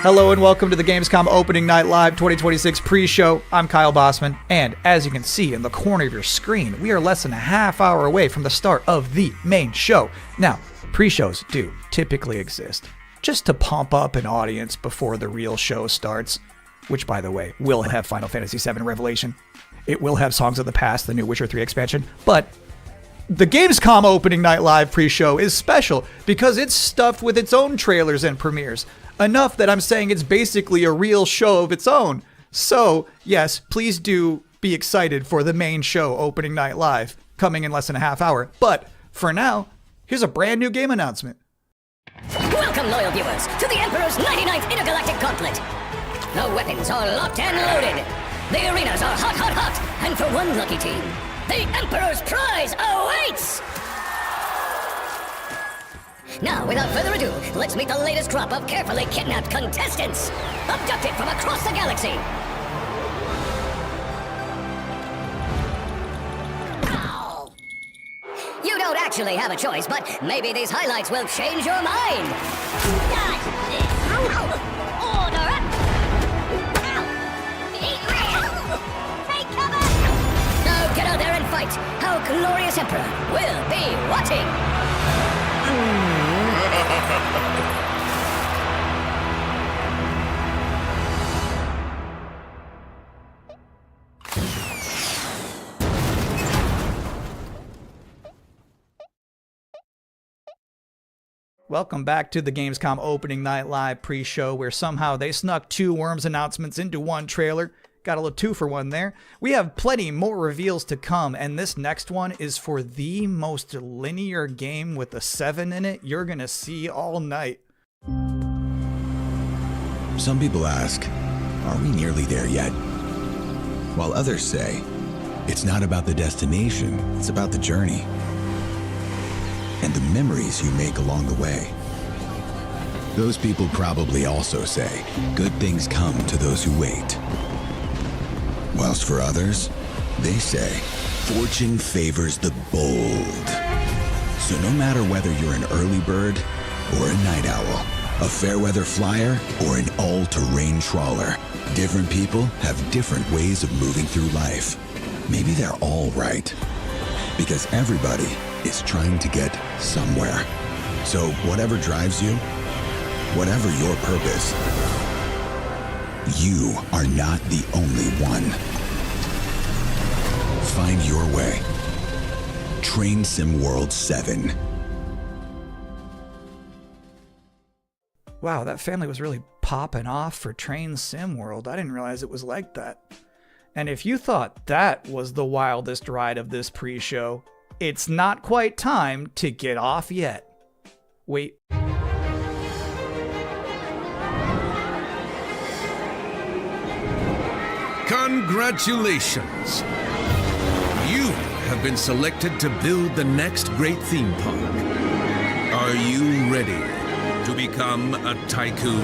Hello and welcome to the Gamescom Opening Night Live 2026 pre-show. I'm Kyle Bossman, and as you can see in the corner of your screen, we are less than a half hour away from the start of the main show. Now, pre-shows do typically exist just to pump up an audience before the real show starts, which, by the way, will have Final Fantasy VII Revelation. It will have Songs of the Past, the new Witcher 3 expansion, but the Gamescom Opening Night Live pre-show is special because it's stuffed with its own trailers and premieres. Enough that I'm saying it's basically a real show of its own. So, yes, please do be excited for the main show, Opening Night Live, coming in less than a half hour. But for now, here's a brand new game announcement. Welcome, loyal viewers, to the Emperor's 99th Intergalactic Gauntlet. The weapons are locked and loaded. The arenas are hot, hot, hot. And for one lucky team, the Emperor's prize awaits! Now, without further ado, let's meet the latest crop of carefully kidnapped contestants, abducted from across the galaxy. Ow. You don't actually have a choice, but maybe these highlights will change your mind. Not this. Order up. Take cover. Now get out there and fight. Our glorious Emperor will be watching. Welcome back to the Gamescom Opening Night Live pre-show, where somehow they snuck two Worms announcements into one trailer. Got a little 2-for-1 there. We have plenty more reveals to come, and this next one is for the most linear game with a 7 in it you're gonna see all night. Some people ask, are we nearly there yet? While others say, it's not about the destination, it's about the journey. And the memories you make along the way. Those people probably also say, good things come to those who wait. Whilst for others, they say, fortune favors the bold. So no matter whether you're an early bird or a night owl, a fair weather flyer or an all-terrain trawler, different people have different ways of moving through life. Maybe they're all right, because everybody is trying to get somewhere. So whatever drives you, whatever your purpose, you are not the only one. Find your way. Train Sim World 7. Wow, that family was really popping off for Train Sim World. I didn't realize it was like that. And if you thought that was the wildest ride of this pre-show, it's not quite time to get off yet. Wait. Congratulations! You have been selected to build the next great theme park. Are you ready to become a tycoon?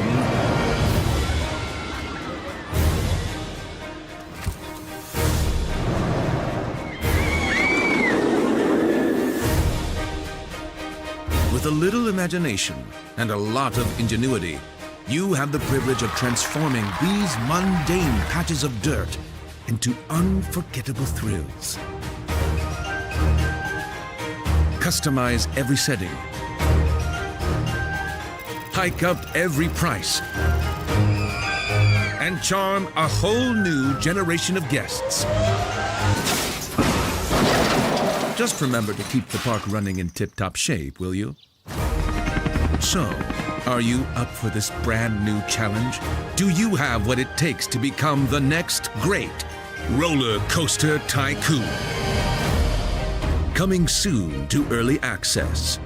With a little imagination and a lot of ingenuity, you have the privilege of transforming these mundane patches of dirt into unforgettable thrills. Customize every setting. Hike up every price. And charm a whole new generation of guests. Just remember to keep the park running in tip-top shape, will you? So, are you up for this brand new challenge? Do you have what it takes to become the next great roller coaster tycoon? Coming soon to early access.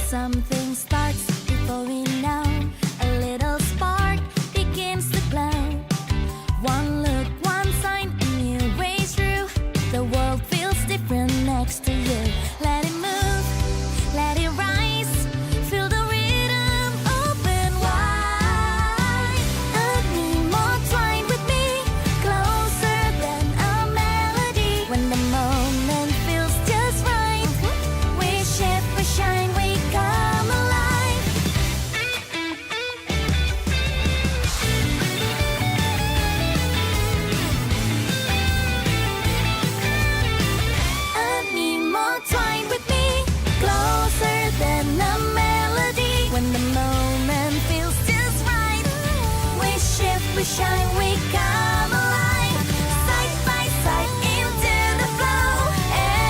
Something starts before we know. A little spark begins to glow. One look, one sign, a new way through. The world feels different next to you. Let it move, let it shine, we come alive. Side by side into the flow.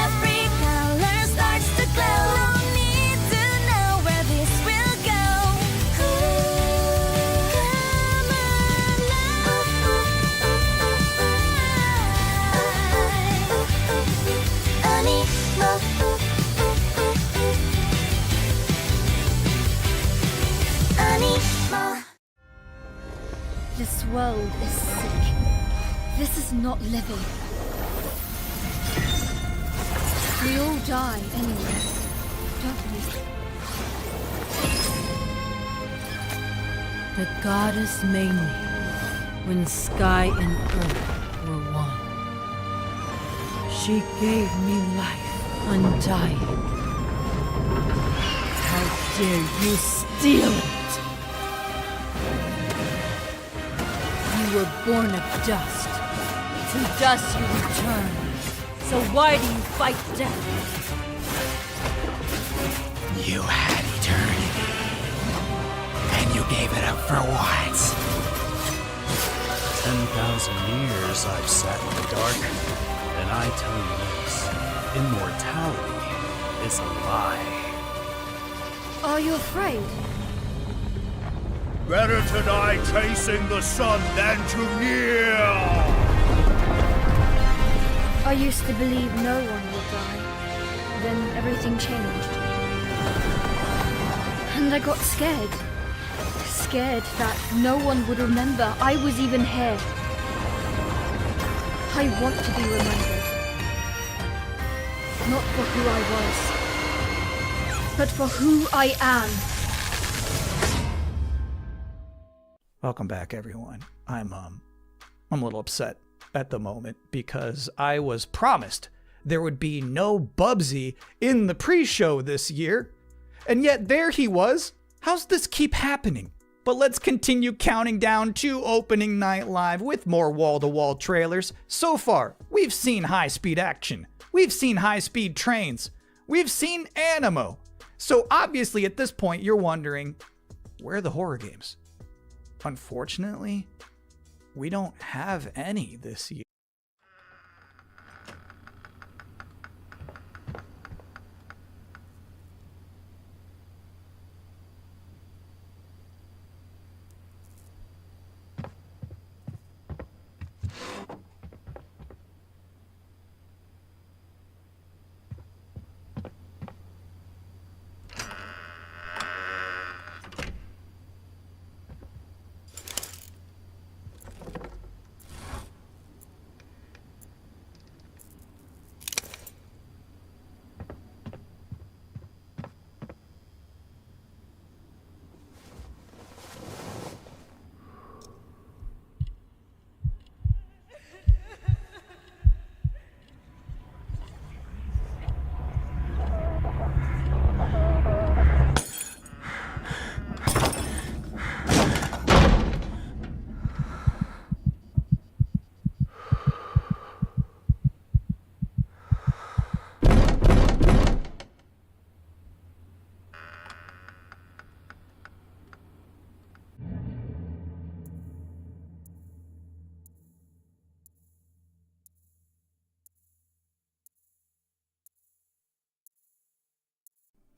Every color starts to glow. No need to know where this will go. This world is sick. This is not living. We all die anyway, don't we? The goddess made me when sky and earth were one. She gave me life undying. How dare you steal it? You were born of dust. To dust you return. So why do you fight death? You had eternity. And you gave it up for what? 10,000 years I've sat in the dark, and I tell you this, immortality is a lie. Are you afraid? Better to die chasing the sun than to kneel! I used to believe no one would die. Then everything changed. And I got scared. Scared that no one would remember I was even here. I want to be remembered. Not for who I was, but for who I am. Welcome back, everyone. I'm a little upset at the moment because I was promised there would be no Bubsy in the pre-show this year, and yet there he was. How's this keep happening? But let's continue counting down to opening night live with more wall-to-wall trailers. So far, we've seen high-speed action. We've seen high-speed trains. We've seen Animo. So obviously at this point, you're wondering, where are the horror games? Unfortunately, we don't have any this year.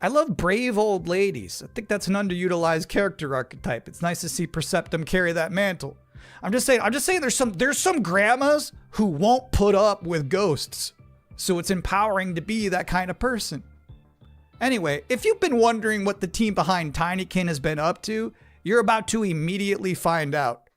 I love brave old ladies. I think that's an underutilized character archetype. It's nice to see Perceptum carry that mantle. I'm just saying there's some grandmas who won't put up with ghosts. So it's empowering to be that kind of person. Anyway, if you've been wondering what the team behind Tinykin has been up to, you're about to immediately find out.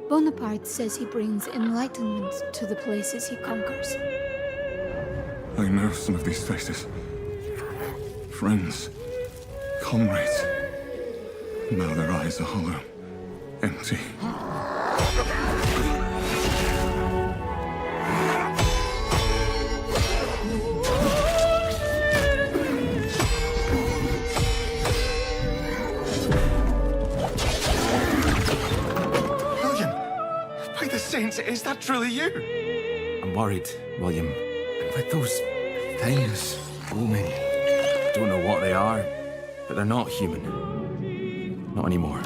Bonaparte says he brings enlightenment to the places he conquers. I know some of these faces. Friends, comrades. Now their eyes are hollow, empty. William! By the saints, is that truly you? I'm worried, William. With those things looming. Don't know what they are, but they're not human. Not anymore.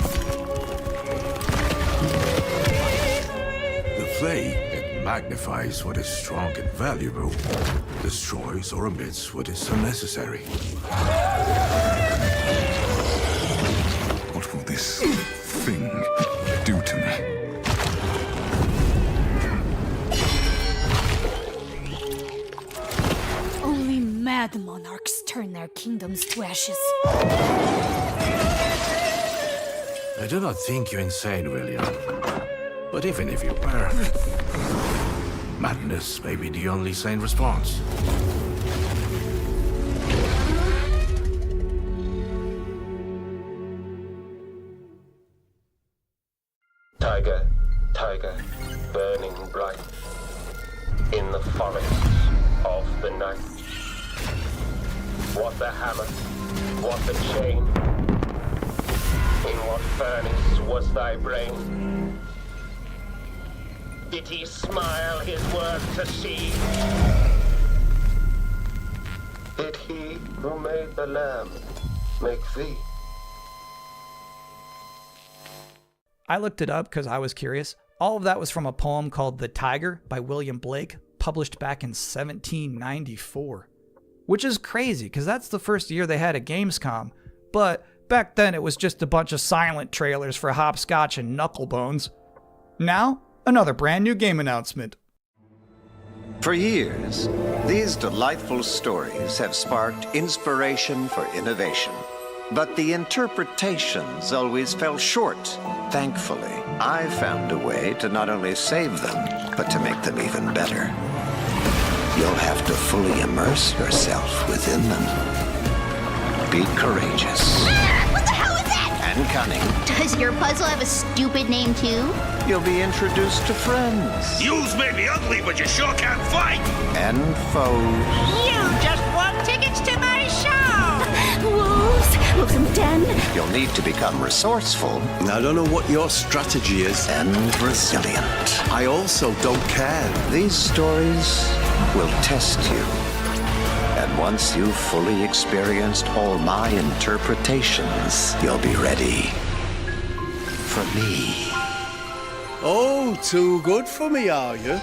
The flame, it magnifies what is strong and valuable, destroys or omits what is unnecessary. What will this thing do to me? Only mad monarchs turn their kingdoms to ashes. I do not think you insane, William. But even if you were, madness may be the only sane response. Tiger, tiger, burning bright in the forests of the night. What the hammer, what the chain, in what furnace was thy brain? Did he smile his work to see? Did he who made the lamb make thee? I looked it up because I was curious. All of that was from a poem called The Tiger by William Blake, published back in 1794. Which is crazy, because that's the first year they had a Gamescom. But back then it was just a bunch of silent trailers for Hopscotch and Knucklebones. Now, another brand new game announcement. For years, these delightful stories have sparked inspiration for innovation. But the interpretations always fell short. Thankfully, I found a way to not only save them, but to make them even better. You'll have to fully immerse yourself within them. Be courageous. What the hell is that? And cunning. Does your puzzle have a stupid name too? You'll be introduced to friends. Yous may be ugly, but you sure can fight! And foes. You just won tickets to my show! Wolves! Wolves and den! You'll need to become resourceful. I don't know what your strategy is. And resilient. I also don't care. These stories will test you. And once you've fully experienced all my interpretations, you'll be ready for me. Oh, too good for me, are you?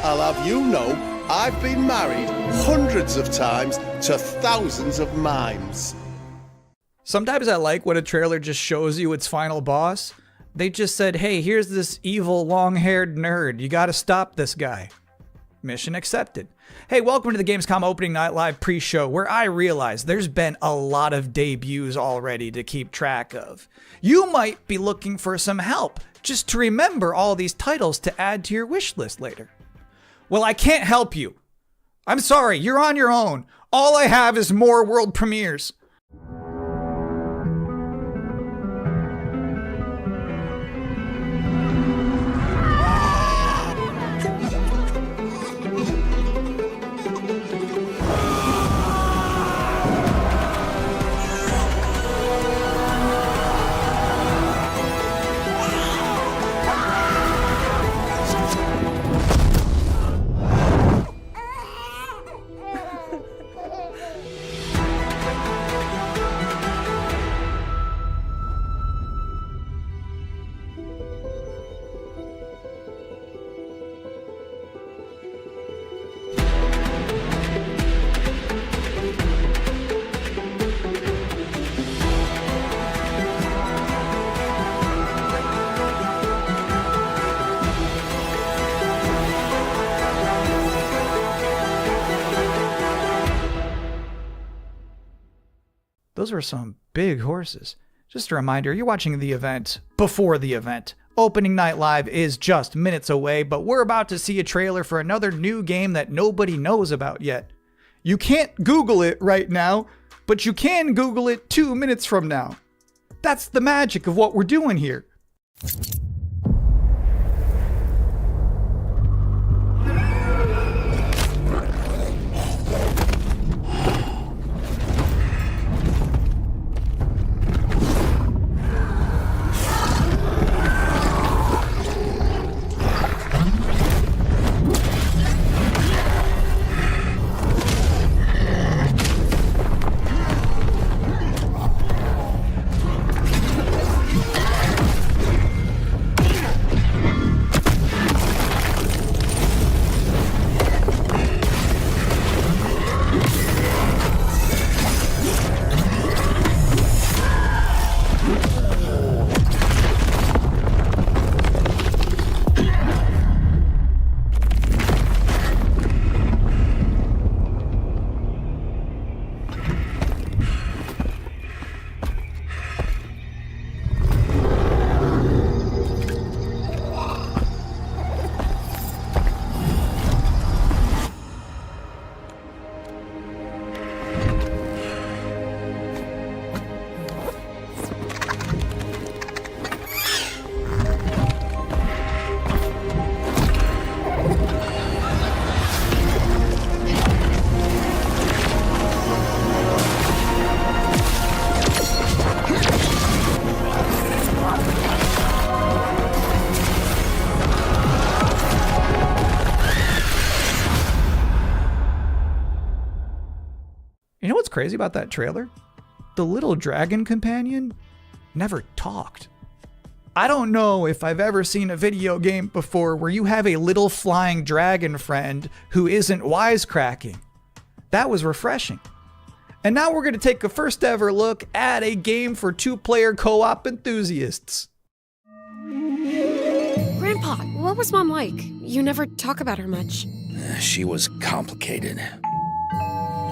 I'll have you know, I've been married hundreds of times to thousands of mimes. Sometimes I like when a trailer just shows you its final boss. They just said, hey, here's this evil long-haired nerd. You gotta stop this guy. Mission accepted. Hey, welcome to the Gamescom Opening Night Live pre-show, where I realize there's been a lot of debuts already to keep track of. You might be looking for some help just to remember all these titles to add to your wish list later. Well, I can't help you. I'm sorry, you're on your own. All I have is more world premieres. Those were some big horses. Just a reminder, you're watching the event before the event. Opening Night Live is just minutes away, but we're about to see a trailer for another new game that nobody knows about yet. You can't Google it right now, but you can Google it 2 minutes from now. That's the magic of what we're doing here. You know what's crazy about that trailer? The little dragon companion never talked. I don't know if I've ever seen a video game before where you have a little flying dragon friend who isn't wisecracking. That was refreshing. And now we're going to take a first ever look at a game for 2-player co-op enthusiasts. Grandpa, what was Mom like? You never talk about her much. She was complicated.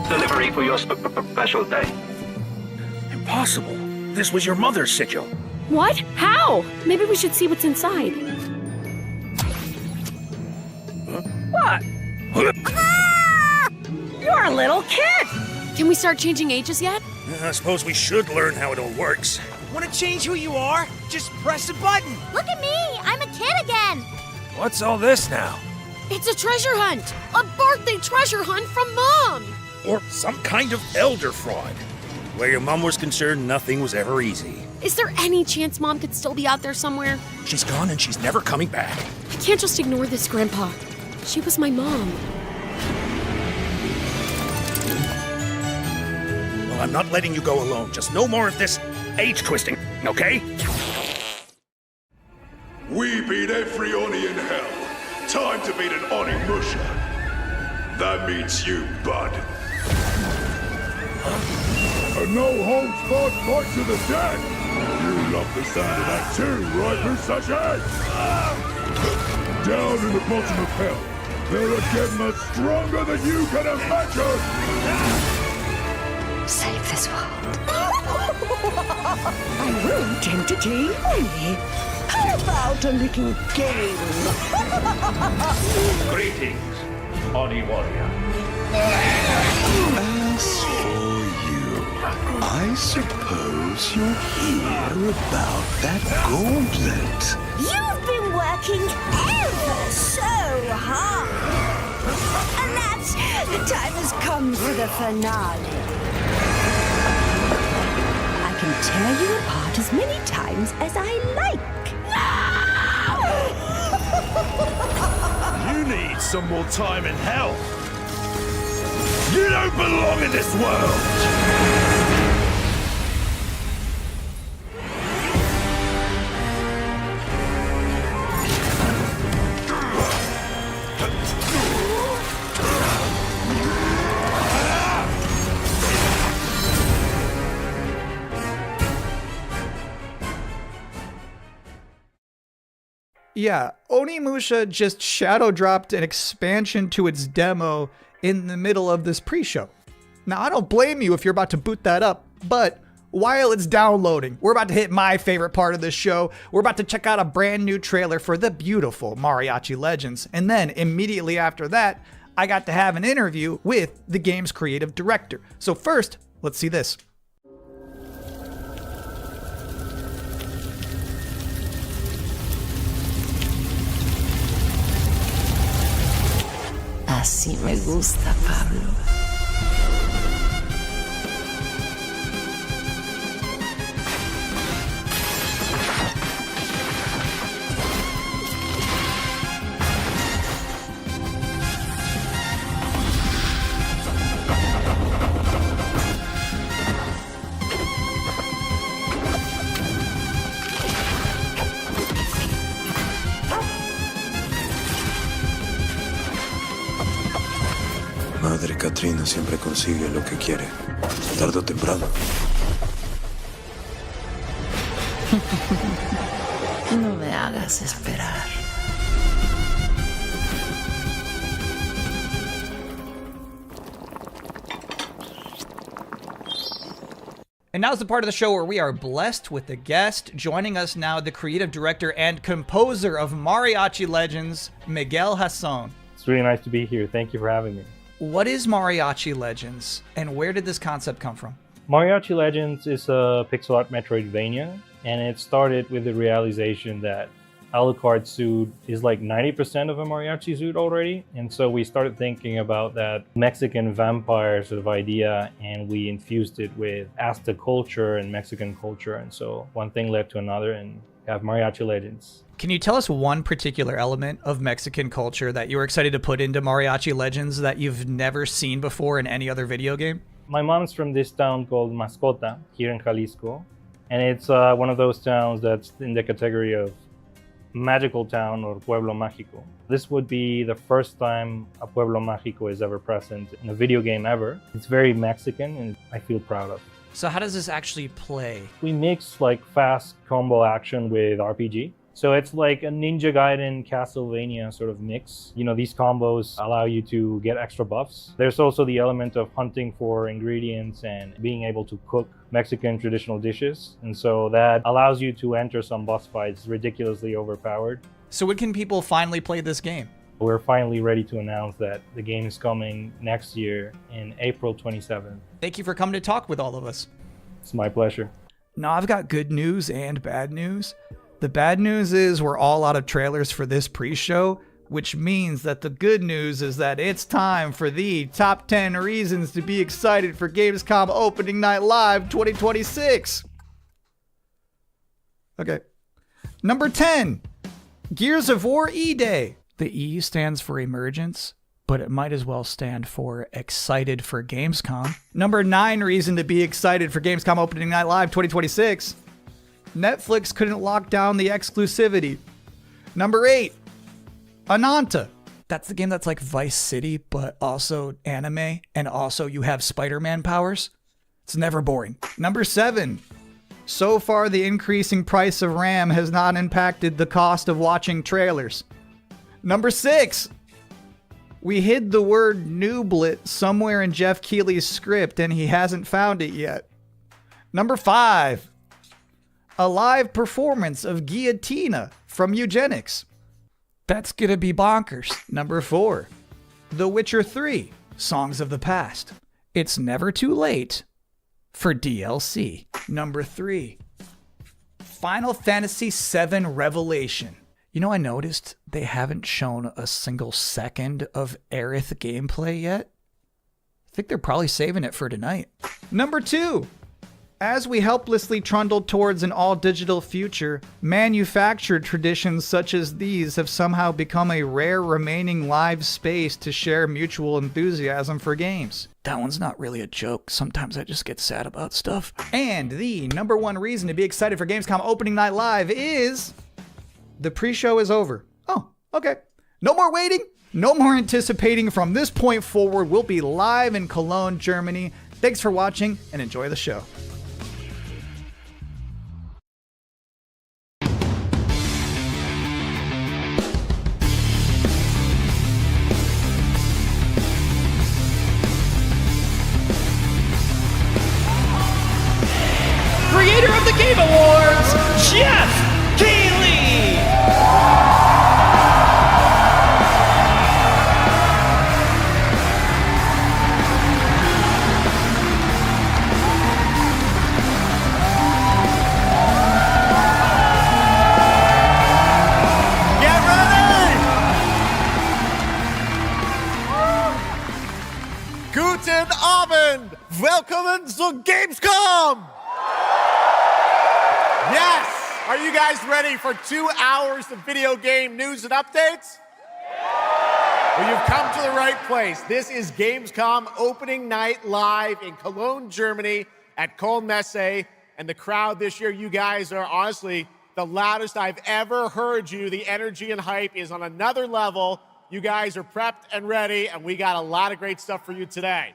Delivery for your special day. Impossible. This was your mother's sigil. What? How? Maybe we should see what's inside. What? You're a little kid! Can we start changing ages yet? I suppose we should learn how it all works. Want to change who you are? Just press a button. Look at me! I'm a kid again! What's all this now? It's a treasure hunt! A birthday treasure hunt from Mom! Or some kind of elder fraud. Where your mom was concerned, nothing was ever easy. Is there any chance Mom could still be out there somewhere? She's gone and she's never coming back. I can't just ignore this, Grandpa. She was my mom. Well, I'm not letting you go alone. Just no more of this age twisting, okay? We beat every Oni in hell. Time to beat an Oni Musha. That means you, bud. A no-holds-barred fight to the death! You love the sound of that too, right, Musashi? Down in the bottom of hell, there are Gemmas stronger than you can imagine! Save this world. I won't entertain Oni. How about a little game? Greetings, Oni warrior. As for you, I suppose you'll hear about that gauntlet. You've been working ever so hard. Alas, the time has come for the finale. I can tear you apart as many times as I like. You need some more time in hell! You don't belong in this world! Yeah, Onimusha just shadow dropped an expansion to its demo in the middle of this pre-show. Now, I don't blame you if you're about to boot that up, but while it's downloading, we're about to hit my favorite part of this show. We're about to check out a brand new trailer for the beautiful Mariachi Legends. And then immediately after that, I got to have an interview with the game's creative director. So first, let's see this. Así me gusta, Pablo. Madre Katrina siempre consigue lo que quiere, tarde o temprano. No me hagas esperar. And now's the part of the show where we are blessed with a guest. Joining us now, the creative director and composer of Mariachi Legends, Miguel Hasson. It's really nice to be here. Thank you for having me. What is Mariachi Legends, and where did this concept come from? Mariachi Legends is a pixel art Metroidvania, and it started with the realization that Alucard's suit is like 90% of a mariachi suit already. And so we started thinking about that Mexican vampire sort of idea, and we infused it with Aztec culture and Mexican culture. And so one thing led to another, and we have Mariachi Legends. Can you tell us one particular element of Mexican culture that you were excited to put into Mariachi Legends that you've never seen before in any other video game? My mom's from this town called Mascota here in Jalisco. And it's one of those towns that's in the category of magical town or pueblo mágico. This would be the first time a pueblo mágico is ever present in a video game ever. It's very Mexican, and I feel proud of. So how does this actually play? We mix like fast combo action with RPG. So it's like a Ninja Gaiden Castlevania sort of mix. You know, these combos allow you to get extra buffs. There's also the element of hunting for ingredients and being able to cook Mexican traditional dishes. And so that allows you to enter some boss fights ridiculously overpowered. So when can people finally play this game? We're finally ready to announce that the game is coming next year in April 27th. Thank you for coming to talk with all of us. It's my pleasure. Now, I've got good news and bad news. The bad news is we're all out of trailers for this pre-show, which means that the good news is that it's time for the top 10 reasons to be excited for Gamescom Opening Night Live 2026. Okay. Number 10, Gears of War E-Day. The E stands for emergence, but it might as well stand for excited for Gamescom. Number 9 reason to be excited for Gamescom Opening Night Live 2026. Netflix couldn't lock down the exclusivity. Number 8, Ananta. That's the game that's like Vice City, but also anime, and also you have Spider-Man powers. It's never boring. Number 7, so far the increasing price of RAM has not impacted the cost of watching trailers. Number 6, we hid the word nooblet somewhere in Jeff Keighley's script and he hasn't found it yet. Number 5, a live performance of Guillotina from Eugenics. That's gonna be bonkers. Number 4, The Witcher 3, Songs of the Past. It's never too late for DLC. Number 3, Final Fantasy VII Revelation. You know, I noticed they haven't shown a single second of Aerith gameplay yet. I think they're probably saving it for tonight. Number 2, as we helplessly trundle towards an all-digital future, manufactured traditions such as these have somehow become a rare remaining live space to share mutual enthusiasm for games. That one's not really a joke. Sometimes I just get sad about stuff. And the number 1 reason to be excited for Gamescom Opening Night Live is the pre-show is over. Oh, okay. No more waiting. No more anticipating. From this point forward, we'll be live in Cologne, Germany. Thanks for watching and enjoy the show. Welcome to Gamescom! Yes! Are you guys ready for 2 hours of video game news and updates? Well, you've come to the right place. This is Gamescom opening night live in Cologne, Germany at Köln-Messe. And the crowd this year, you guys are honestly the loudest I've ever heard you. The energy and hype is on another level. You guys are prepped and ready, and we got a lot of great stuff for you today.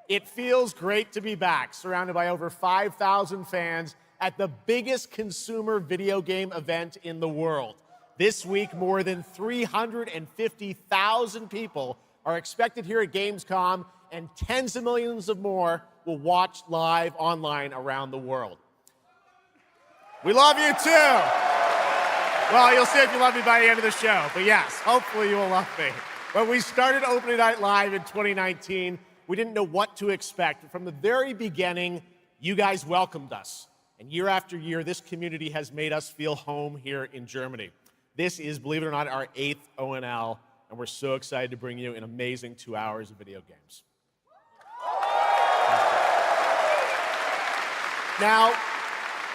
It feels great to be back, surrounded by over 5,000 fans at the biggest consumer video game event in the world. This week, more than 350,000 people are expected here at Gamescom, and tens of millions of more will watch live online around the world. We love you too. Well, you'll see if you love me by the end of the show, but yes, hopefully you will love me. When we started Opening Night Live in 2019, we didn't know what to expect. From the very beginning, you guys welcomed us. And year after year, this community has made us feel home here in Germany. This is, believe it or not, our 8th ONL, and we're so excited to bring you an amazing 2 hours of video games. Now,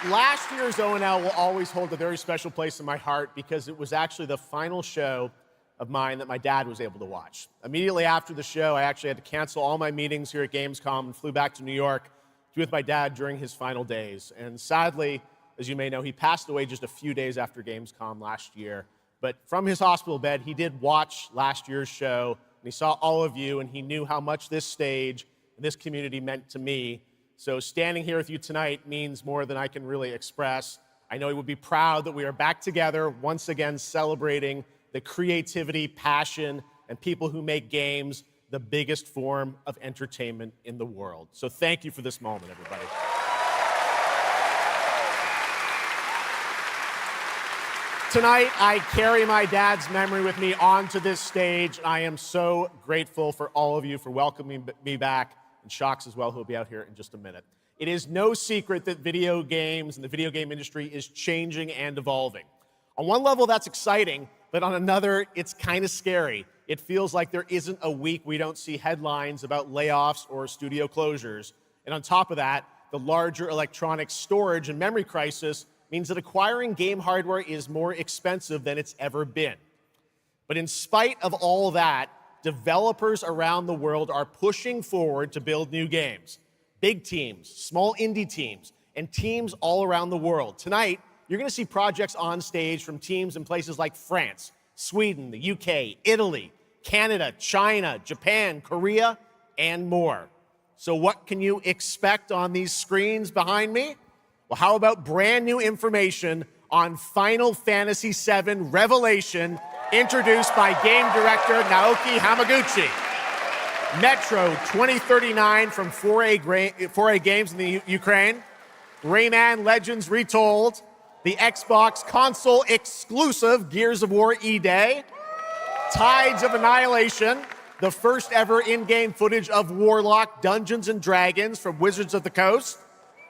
last year's ONL will always hold a very special place in my heart because it was actually the final show of mine that my dad was able to watch. Immediately after the show, I actually had to cancel all my meetings here at Gamescom and flew back to New York to be with my dad during his final days. And sadly, as you may know, he passed away just a few days after Gamescom last year. But from his hospital bed, he did watch last year's show, and he saw all of you, and he knew how much this stage and this community meant to me. So standing here with you tonight means more than I can really express. I know he would be proud that we are back together, once again celebrating the creativity, passion, and people who make games the biggest form of entertainment in the world. So thank you for this moment, everybody. Tonight, I carry my dad's memory with me onto this stage. I am so grateful for all of you for welcoming me back, and Shocks as well, who will be out here in just a minute. It is no secret that video games and the video game industry is changing and evolving. On one level, that's exciting, but on another, it's kind of scary. It feels like there isn't a week we don't see headlines about layoffs or studio closures. And on top of that, the larger electronic storage and memory crisis means that acquiring game hardware is more expensive than it's ever been. But in spite of all that, developers around the world are pushing forward to build new games. Big teams, small indie teams, and teams all around the world. Tonight, you're going to see projects on stage from teams in places like France, Sweden, the UK, Italy, Canada, China, Japan, Korea, and more. So what can you expect on these screens behind me? Well, how about brand new information on Final Fantasy VII Revelation, introduced by game director Naoki Hamaguchi. Metro 2039 from 4A Games in the Ukraine. Rayman Legends Retold. The Xbox console exclusive Gears of War E-Day. Tides of Annihilation, the first ever in-game footage of Warlock Dungeons & Dragons from Wizards of the Coast.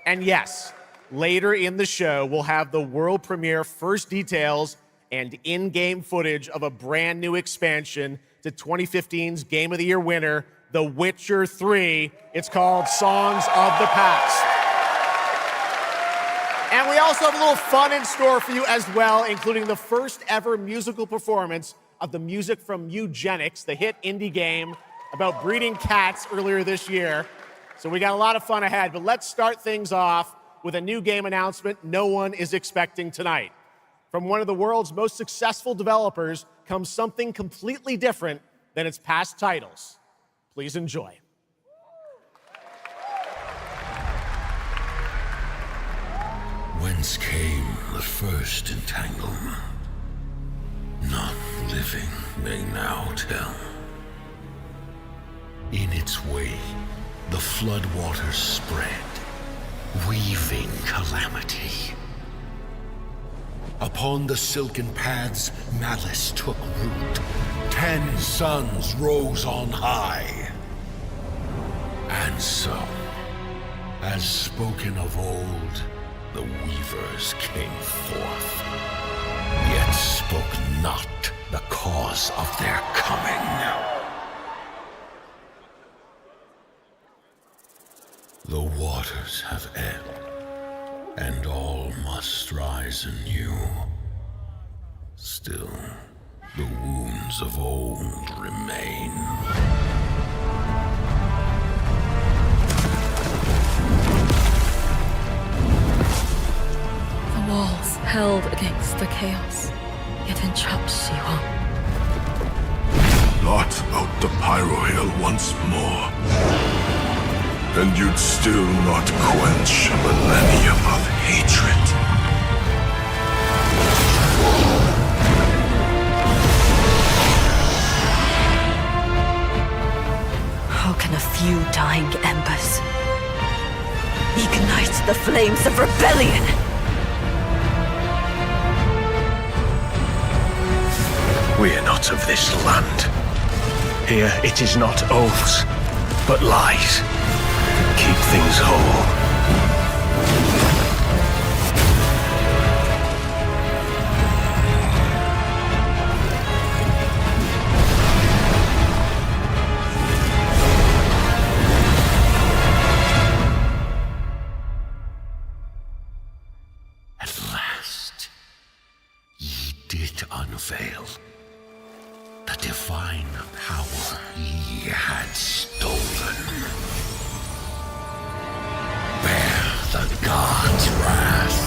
And yes, later in the show, we'll have the world premiere first details and in-game footage of a brand new expansion to 2015's Game of the Year winner, The Witcher 3. It's called Songs of the Past. And we also have a little fun in store for you as well, including the first ever musical performance of the music from Eugenics, the hit indie game about breeding cats earlier this year. So we got a lot of fun ahead, but let's start things off with a new game announcement no one is expecting tonight. From one of the world's most successful developers comes something completely different than its past titles. Please enjoy. Whence came the first entanglement? None living may now tell. In its way, the floodwaters spread, weaving calamity. Upon the silken paths, malice took root. 10 suns rose on high. And so, as spoken of old, the weavers came forth, yet spoke not the cause of their coming. The waters have ebbed, and all must rise anew. Still, the wounds of old remain. The walls held against the chaos, yet entrapped Xihua. Blot out the Pyro Hill once more, and you'd still not quench a millennium of hatred. How can a few dying embers ignite the flames of rebellion? We are not of this land. Here it is not oaths, but lies. Keep things whole. At last, ye did unveil the divine power ye had stolen. Bear the god's wrath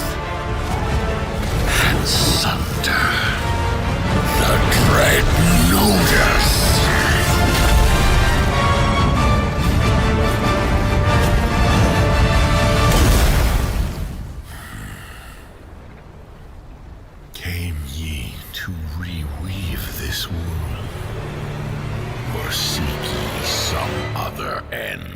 and sunder the dread Nodus. Came ye to reweave this world, or seek ye some other end?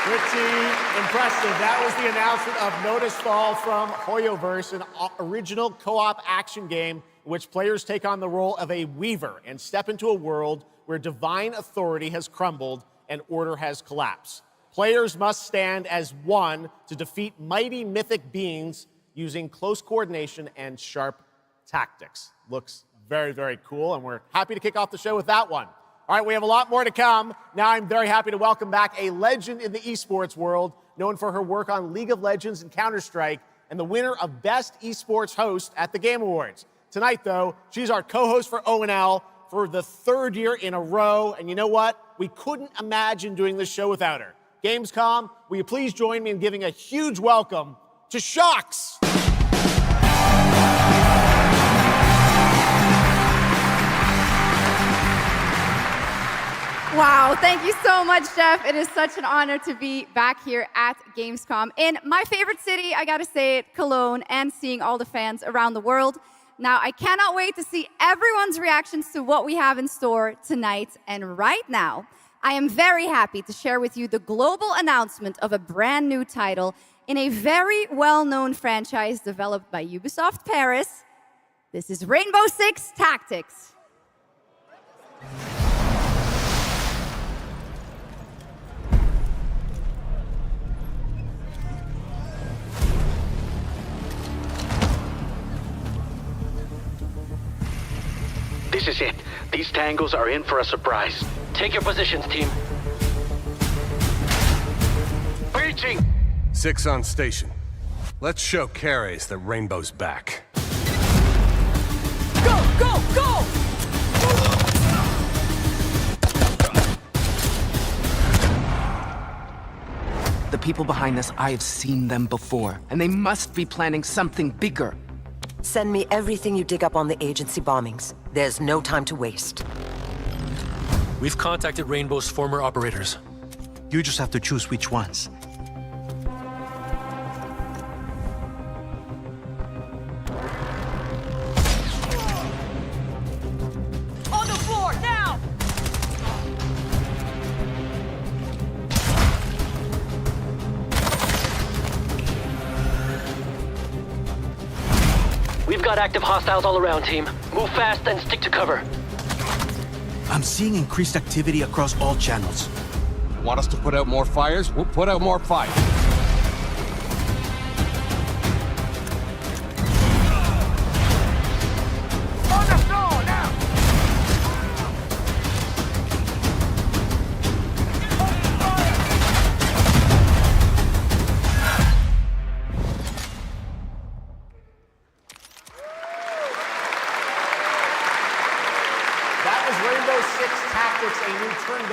Pretty impressive. That was the announcement of Nodus Fall from Hoyoverse, an original co-op action game in which players take on the role of a weaver and step into a world where divine authority has crumbled and order has collapsed. Players must stand as one to defeat mighty mythic beings using close coordination and sharp tactics. Looks very, very cool, and we're happy to kick off the show with that one. All right, we have a lot more to come. Now I'm very happy to welcome back a legend in the esports world, known for her work on League of Legends and Counter-Strike, and the winner of Best Esports Host at the Game Awards. Tonight, though, she's our co-host for ONL for the third year in a row, and you know what? We couldn't imagine doing this show without her. Gamescom, will you please join me in giving a huge welcome to Shox? Wow, thank you so much, Jeff. It is such an honor to be back here at Gamescom in my favorite city, I gotta say it, Cologne, and seeing all the fans around the world. Now, I cannot wait to see everyone's reactions to what we have in store tonight. And right now, I am very happy to share with you the global announcement of a brand new title in a very well-known franchise developed by Ubisoft Paris. This is Rainbow Six Tactics. This is it. These tangos are in for a surprise. Take your positions, team. Breaching! 6 on station. Let's show Cares that Rainbow's back. Go, go, go! The people behind this, I have seen them before, and they must be planning something bigger. Send me everything you dig up on the agency bombings. There's no time to waste. We've contacted Rainbow's former operators. You just have to choose which ones. On the floor, now! We've got active hostiles all around, team. Move fast and stick to cover. I'm seeing increased activity across all channels. Want us to put out more fires? We'll put out more fires.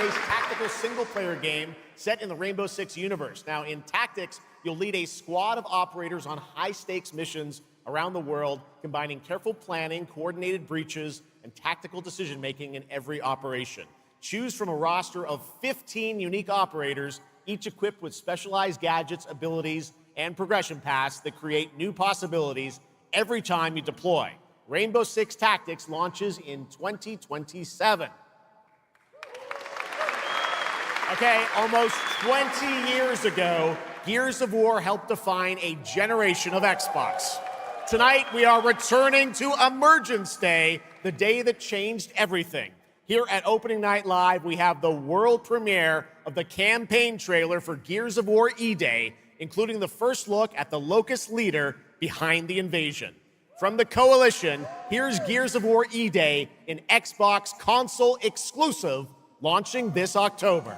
fast-paced tactical single-player game set in the Rainbow Six universe. Now, in Tactics, you'll lead a squad of operators on high-stakes missions around the world, combining careful planning, coordinated breaches, and tactical decision-making in every operation. Choose from a roster of 15 unique operators, each equipped with specialized gadgets, abilities, and progression paths that create new possibilities every time you deploy. Rainbow Six Tactics launches in 2027. Okay, almost 20 years ago, Gears of War helped define a generation of Xbox. Tonight, we are returning to Emergence Day, the day that changed everything. Here at Opening Night Live, we have the world premiere of the campaign trailer for Gears of War E-Day, including the first look at the Locust leader behind the invasion. From the Coalition, here's Gears of War E-Day, an Xbox console exclusive, launching this October.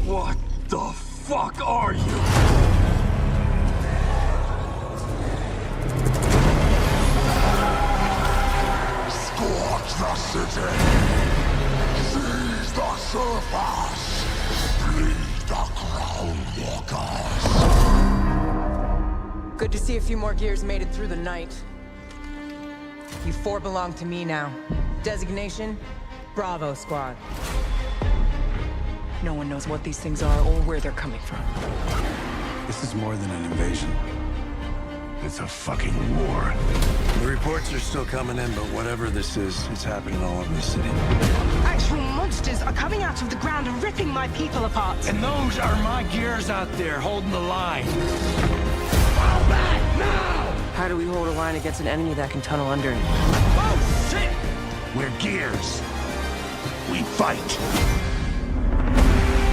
What the fuck are you? Scorch the city! Seize the surface! Bleed the Crown Walkers! Good to see a few more gears made it through the night. You four belong to me now. Designation, Bravo Squad. No one knows what these things are or where they're coming from. This is more than an invasion. It's a fucking war. The reports are still coming in, but whatever this is, it's happening all over the city. Actual monsters are coming out of the ground and ripping my people apart. And those are my gears out there holding the line. Fall back now! How do we hold a line against an enemy that can tunnel under it? Oh, shit! We're Gears. We fight.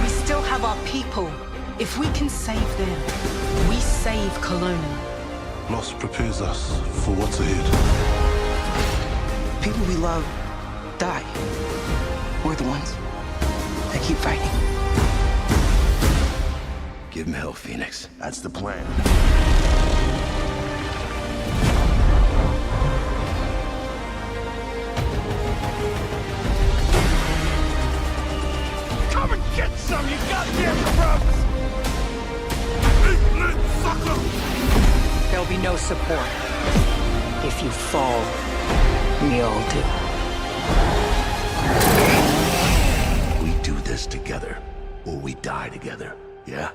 We still have our people. If we can save them, we save Colonial. Loss prepares us for what's ahead. People we love die. We're the ones that keep fighting. Give him hell, Phoenix. That's the plan. Come and get some, you goddamn crooks! There'll be no support. If you fall, we all do. We do this together, or we die together, yeah?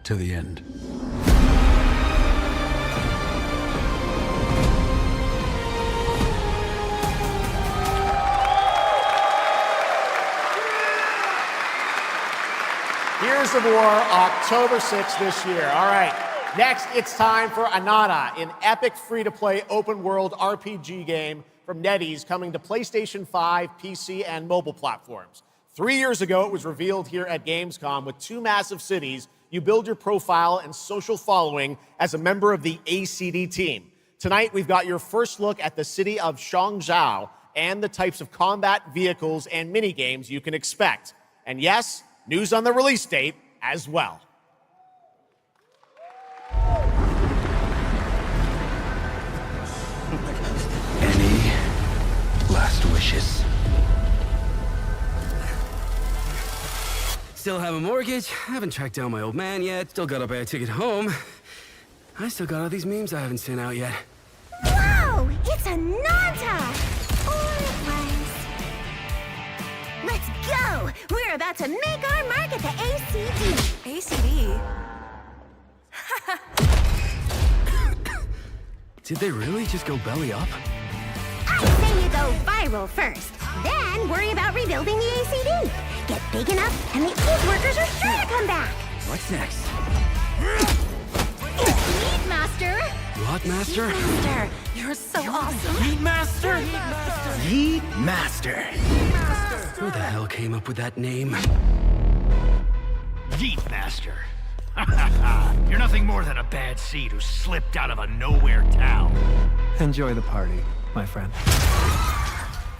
To the end. Gears of War, October 6th this year. All right, next it's time for Anata, an epic free-to-play open-world RPG game from NetEase coming to PlayStation 5, PC, and mobile platforms. 3 years ago, it was revealed here at Gamescom. With 2 massive cities, you build your profile and social following as a member of the ACD team. Tonight, we've got your first look at the city of Shangzhou and the types of combat vehicles and minigames you can expect. And yes, news on the release date as well. Any last wishes? Still have a mortgage, haven't tracked down my old man yet, still gotta buy a ticket home. I still got all these memes I haven't sent out yet. Whoa! It's a Nanta! Or it was. Let's go! We're about to make our mark at the ACD. ACD? Did they really just go belly up? I say you go viral first, then worry about rebuilding the ACD. Get big enough, and the old workers are sure to come back. What's next? Meat Master! What, Master? Master, you're so awesome. Meat Master? Yeet Master. Who the hell came up with that name? Yeet Master. You're nothing more than a bad seed who slipped out of a nowhere town. Enjoy the party, my friend.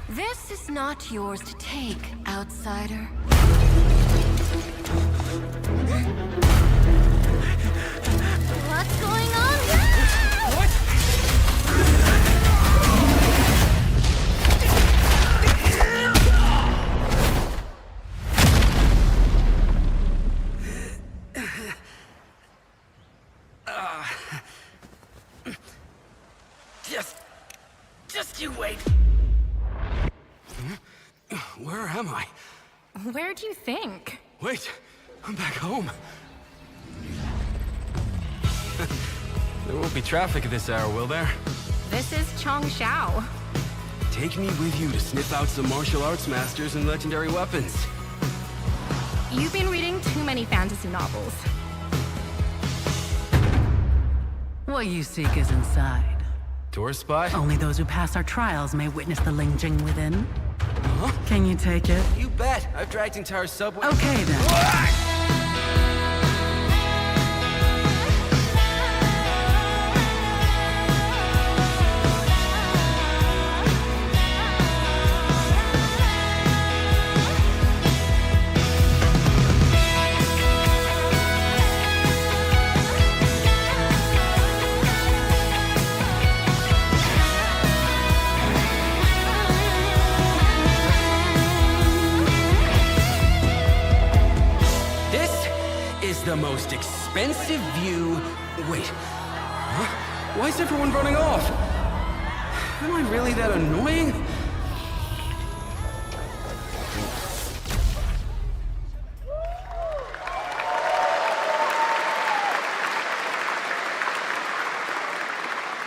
This is not yours to take, outsider. think? Wait, I'm back home. There won't be traffic at this hour, will there? This is Chongshao. Take me with you to sniff out some martial arts masters and legendary weapons. You've been reading too many fantasy novels. What you seek is inside. Tourist spot? Only those who pass our trials may witness the Ling Jing within. Huh? Can you take it? You bet. I've dragged entire subway. Okay then. The most expensive view. Wait. Huh? Why is everyone running off? Am I really that annoying?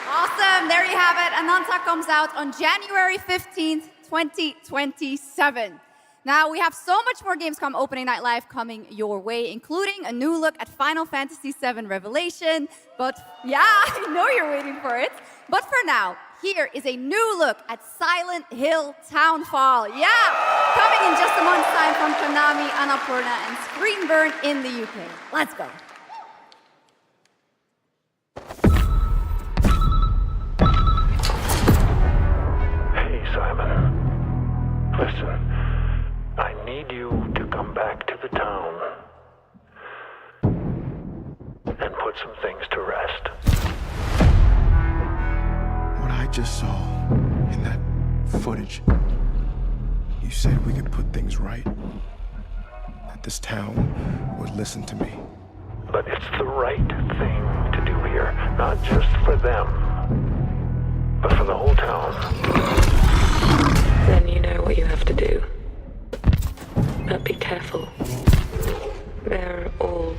Awesome. There you have it. Ananta comes out on January 15th, 2027. Now, we have so much more Gamescom Opening Night Live coming your way, including a new look at Final Fantasy VII Revelation. But yeah, I know you're waiting for it. But for now, here is a new look at Silent Hill Townfall. Yeah, coming in just a month's time from Konami, Annapurna, and Screenburn in the UK. Let's go. Hey, Simon. Listen. I need you to come back to the town and put some things to rest. What I just saw in that footage, you said we could put things right, that this town would listen to me. But it's the right thing to do here, not just for them, but for the whole town. Then you know what you have to do. But be careful. They're all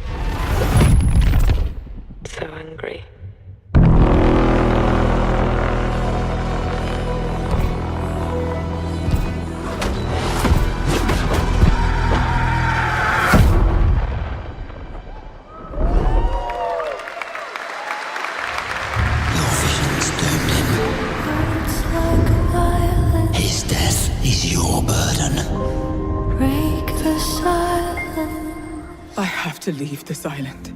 so angry. Your visions doomed him. His death is your burden. The silence. I have to leave this island.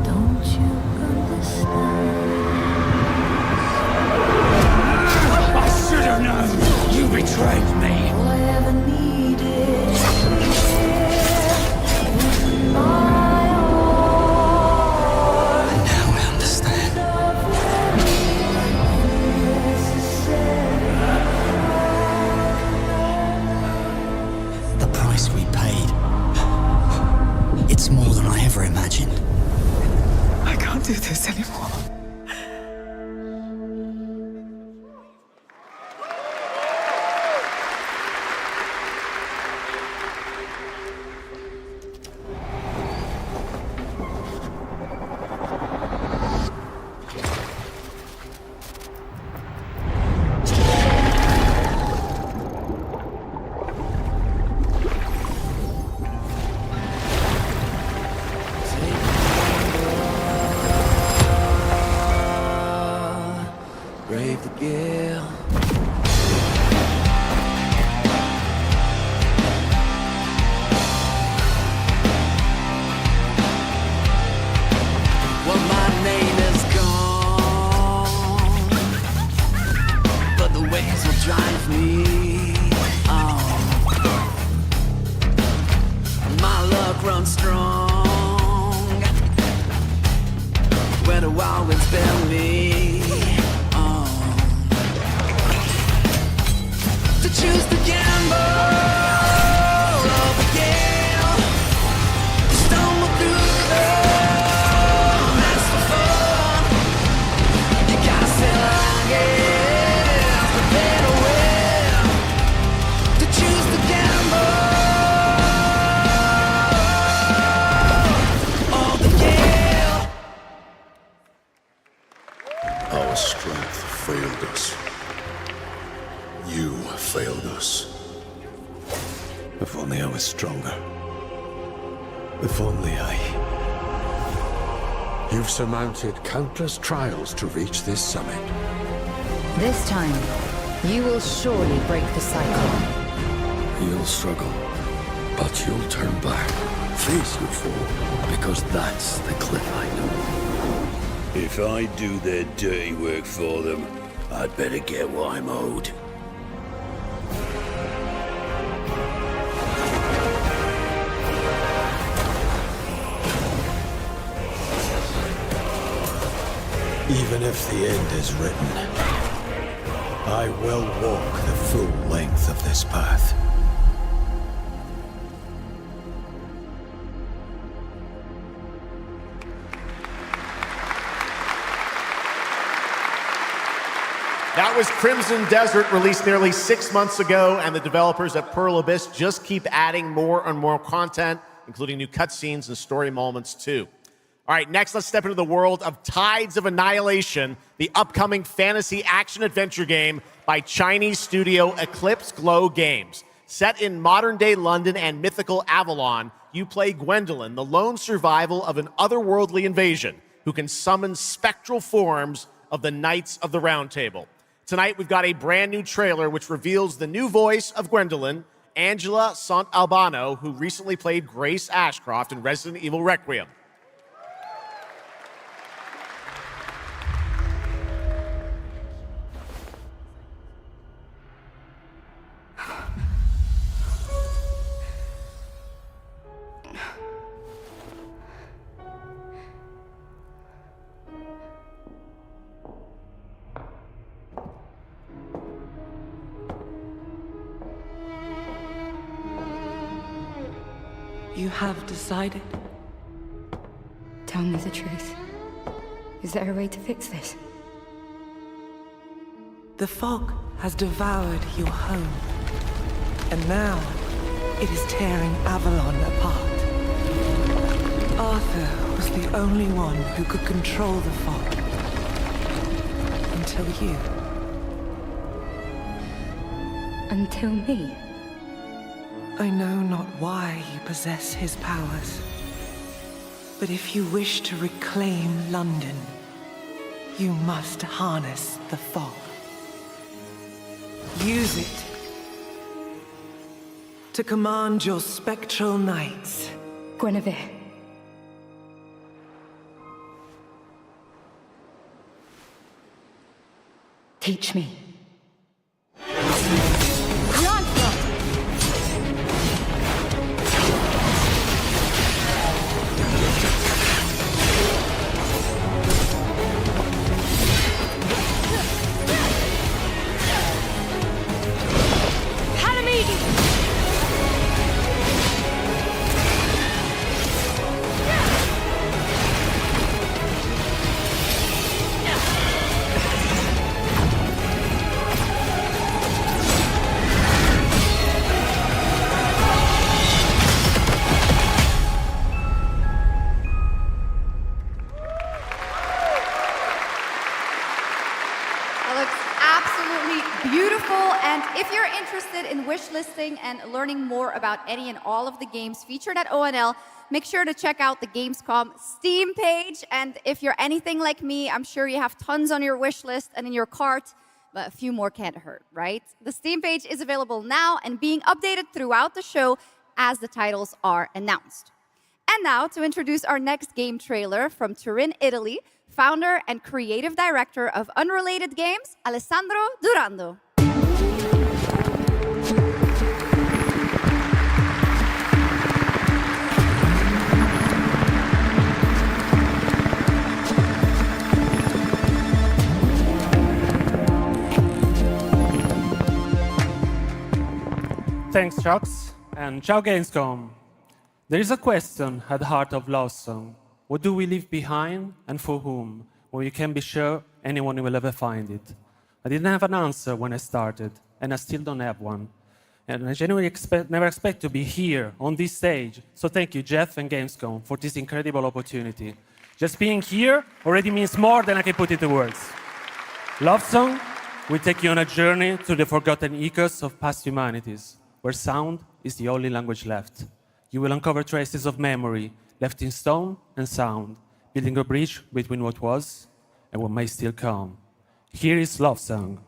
Don't you understand? I should have known! You betrayed me! All I ever needed. It's more than I ever imagined. I can't do this anymore. Brave the gale. Well, my name is gone, but the waves will drive me on. My luck runs strong, where the wild winds bear me. Choose the gamble of a gale, stumble through the failed us. You failed us. If only I was stronger. If only I... You've surmounted countless trials to reach this summit. This time, you will surely break the cycle. You'll struggle, but you'll turn back, face your fall, because that's the cliff I know. If I do their dirty work for them, I'd better get what I'm owed. Even if the end is written, I will walk the full length of this path. That was Crimson Desert, released nearly 6 months ago, and the developers at Pearl Abyss just keep adding more and more content, including new cutscenes and story moments too. All right, next let's step into the world of Tides of Annihilation, the upcoming fantasy action-adventure game by Chinese studio Eclipse Glow Games. Set in modern-day London and mythical Avalon, you play Gwendolyn, the lone survival of an otherworldly invasion who can summon spectral forms of the Knights of the Round Table. Tonight, we've got a brand new trailer which reveals the new voice of Gwendolyn, Angela Sant'Albano, who recently played Grace Ashcroft in Resident Evil Requiem. You have decided? Tell me the truth. Is there a way to fix this? The fog has devoured your home. And now, it is tearing Avalon apart. Arthur was the only one who could control the fog. Until you. Until me? I know not why you possess his powers. But if you wish to reclaim London, you must harness the fog. Use it to command your spectral knights. Guinevere. Teach me. Wishlisting and learning more about any and all of the games featured at ONL, make sure to check out the Gamescom Steam page. And if you're anything like me, I'm sure you have tons on your wish list and in your cart, but a few more can't hurt, right? The Steam page is available now and being updated throughout the show as the titles are announced. And now to introduce our next game trailer from Turin, Italy, founder and creative director of Unrelated Games, Alessandro Durando. Thanks, Chucks, and ciao Gamescom. There is a question at the heart of Lost Song. What do we leave behind and for whom? When we can be sure anyone will ever find it. I didn't have an answer when I started, and I still don't have one. And I genuinely never expect to be here on this stage. So thank you, Jeff and Gamescom, for this incredible opportunity. Just being here already means more than I can put into words. Love Song will take you on a journey through the forgotten echoes of past humanities, where sound is the only language left. You will uncover traces of memory left in stone and sound, building a bridge between what was and what may still come. Here is Love Song.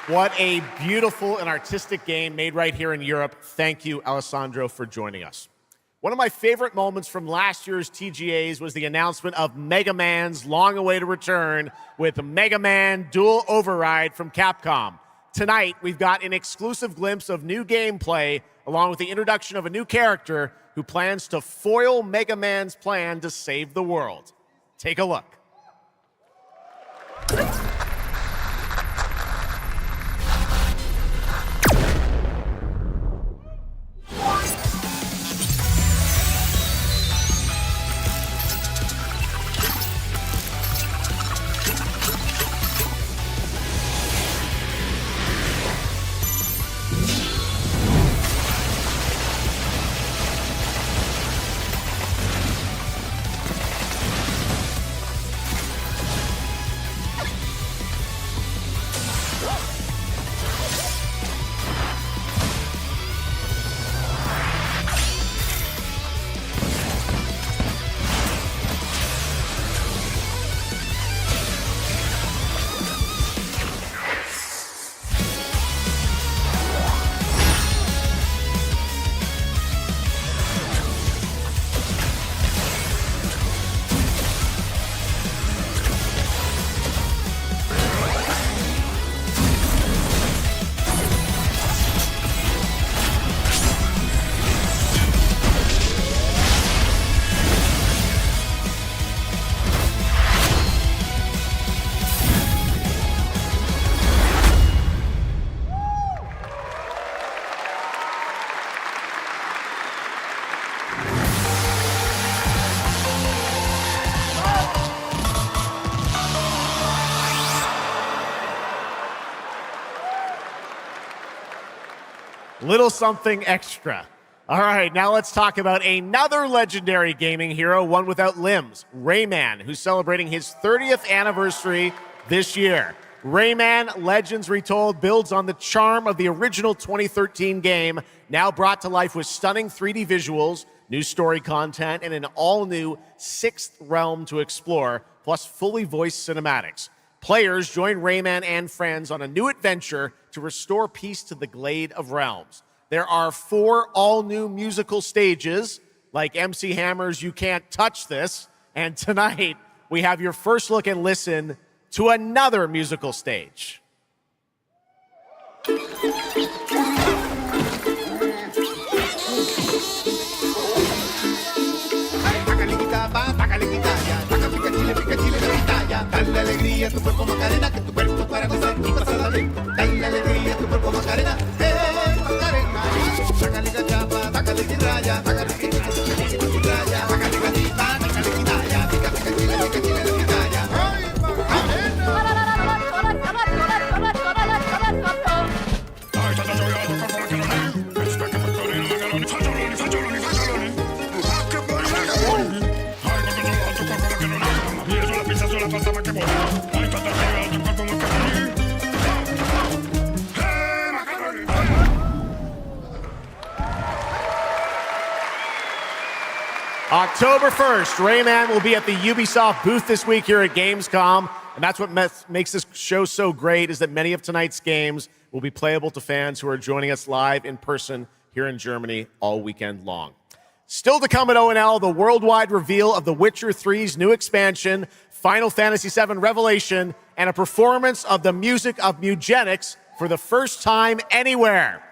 What a beautiful and artistic game made right here in Europe. Thank you, Alessandro, for joining us. One of my favorite moments from last year's TGAs was the announcement of Mega Man's long-awaited return with Mega Man Dual Override from Capcom. Tonight, we've got an exclusive glimpse of new gameplay, along with the introduction of a new character who plans to foil Mega Man's plan to save the world. Take a look. Little something extra. All right, now let's talk about another legendary gaming hero, one without limbs, Rayman, who's celebrating his 30th anniversary this year. Rayman Legends Retold builds on the charm of the original 2013 game, now brought to life with stunning 3D visuals, new story content, and an all-new 6th realm to explore, plus fully voiced cinematics. Players join Rayman and friends on a new adventure to restore peace to the Glade of Realms. There are 4 all-new musical stages, like MC Hammer's You Can't Touch This, and tonight we have your first look and listen to another musical stage. Dale alegría a tu cuerpo Macarena, que tu cuerpo para gozar y pasarla bien. Dale alegría a tu cuerpo Macarena, Macarena. Sácale cachapa, sácale guirraya, sácale guirraya, sácale gatita, sácale guirraya, pica pica chile, pica chile, pica guirraya. ¡Ay, Macarena! October 1st, Rayman will be at the Ubisoft booth this week here at Gamescom. And that's what makes this show so great, is that many of tonight's games will be playable to fans who are joining us live in person here in Germany all weekend long. Still to come at ONL, the worldwide reveal of The Witcher 3's new expansion, Final Fantasy VII Revelation, and a performance of the music of Mugenics for the first time anywhere.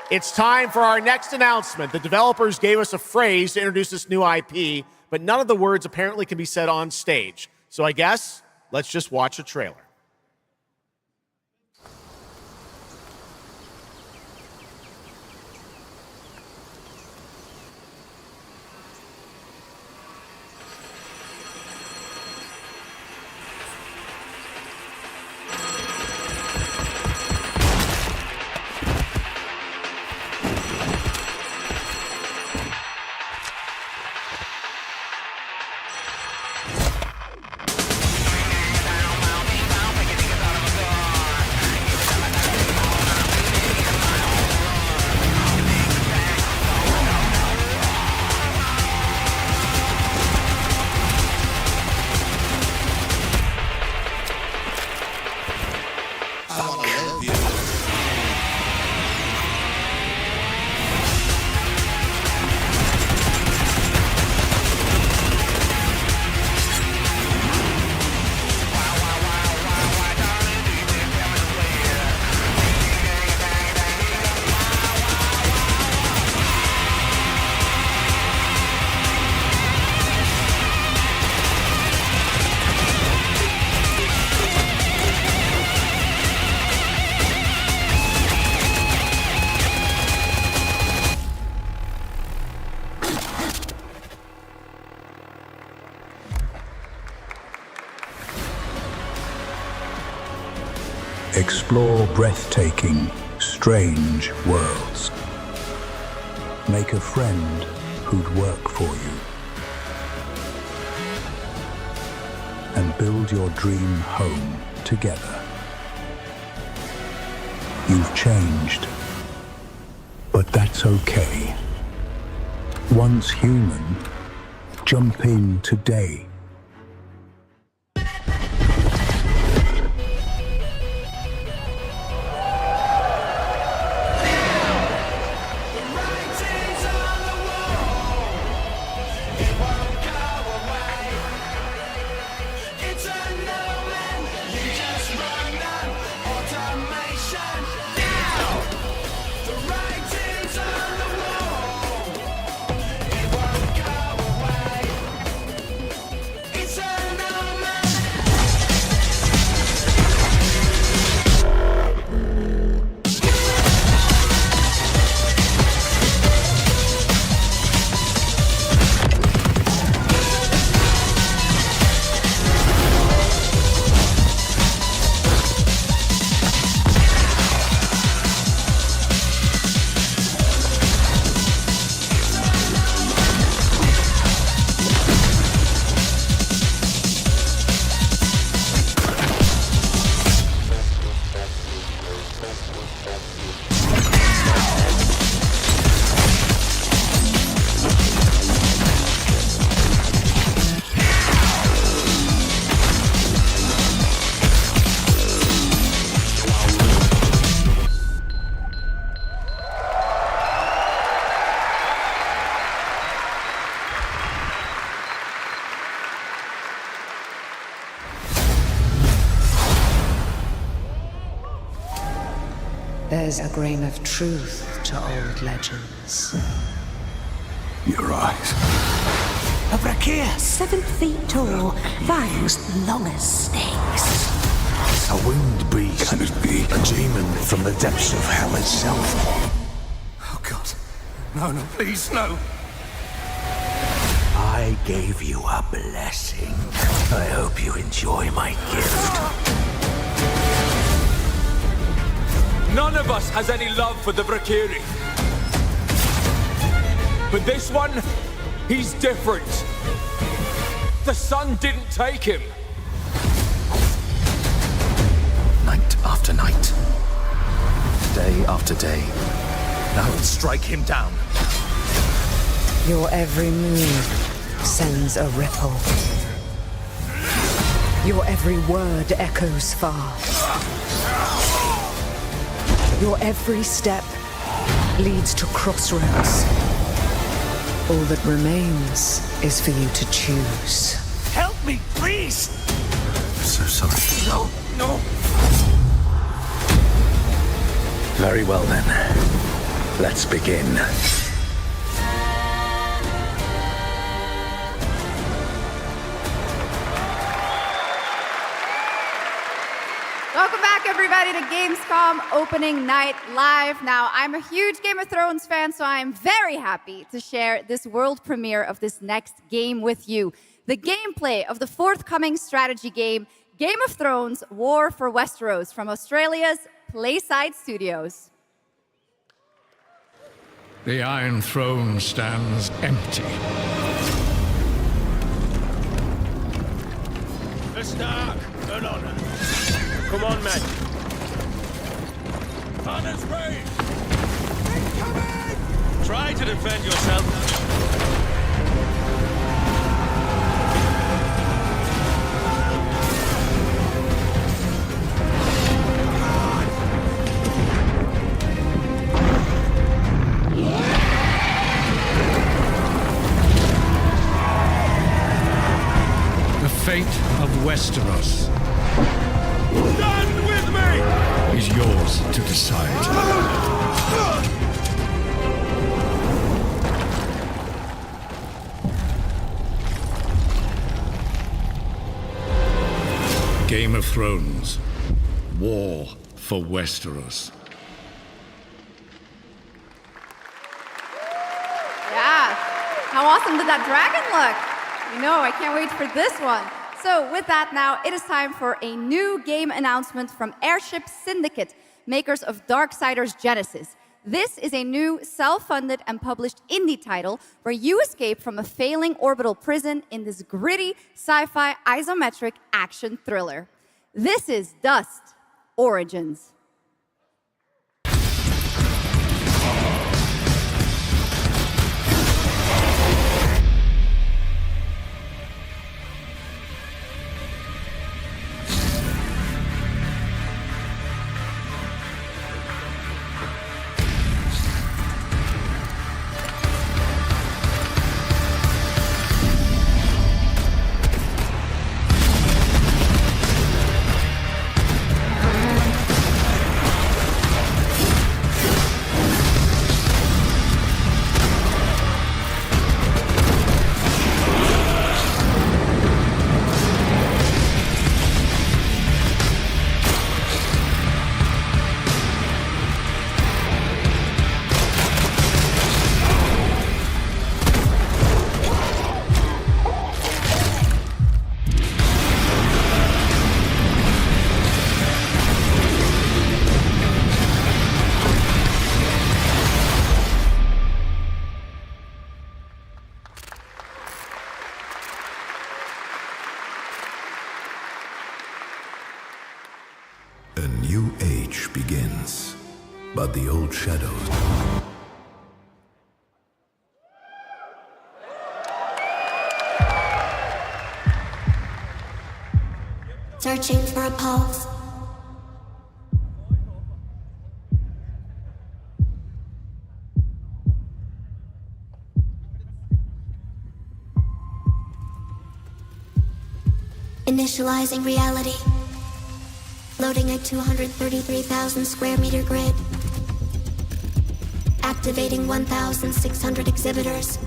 It's time for our next announcement. The developers gave us a phrase to introduce this new IP, but none of the words apparently can be said on stage. So I guess let's just watch a trailer. Explore breathtaking, strange worlds. Make a friend who'd work for you. And build your dream home together. You've changed, but that's okay. Once human, jump in today. There's a grain of truth to old legends. Your eyes. A Brachias, 7 feet tall, fangs long as snakes. A winged beast. Can it be a demon from the depths of hell itself? Oh God. No, no, please, no. I gave you a blessing. I hope you enjoy my gift. None of us has any love for the Valkyrie. But this one, he's different. The sun didn't take him. Night after night. Day after day. Now strike him down. Your every move sends a ripple. Your every word echoes far. Your every step leads to crossroads. All that remains is for you to choose. Help me, please! I'm so sorry. No, no. Very well then. Let's begin. Welcome back, everybody, to Gamescom opening night live. Now, I'm a huge Game of Thrones fan, so I'm very happy to share this world premiere of this next game with you. The gameplay of the forthcoming strategy game, Game of Thrones: War for Westeros, from Australia's Playside Studios. The Iron Throne stands empty. The Stark, an honor. Come on, men. Honors brave. Incoming! Try to defend yourself. The fate of Westeros Stand with me! is yours to decide. Game of Thrones: War for Westeros. Yeah, how awesome did that dragon look? You know, I can't wait for this one. So with that now, it is time for a new game announcement from Airship Syndicate, makers of Darksiders Genesis. This is a new self-funded and published indie title where you escape from a failing orbital prison in this gritty sci-fi isometric action thriller. This is Dust Origins. A new age begins, but the old shadows. Searching for a pulse. Initializing reality. Loading a 233,000 square meter grid. Activating 1,600 exhibitors.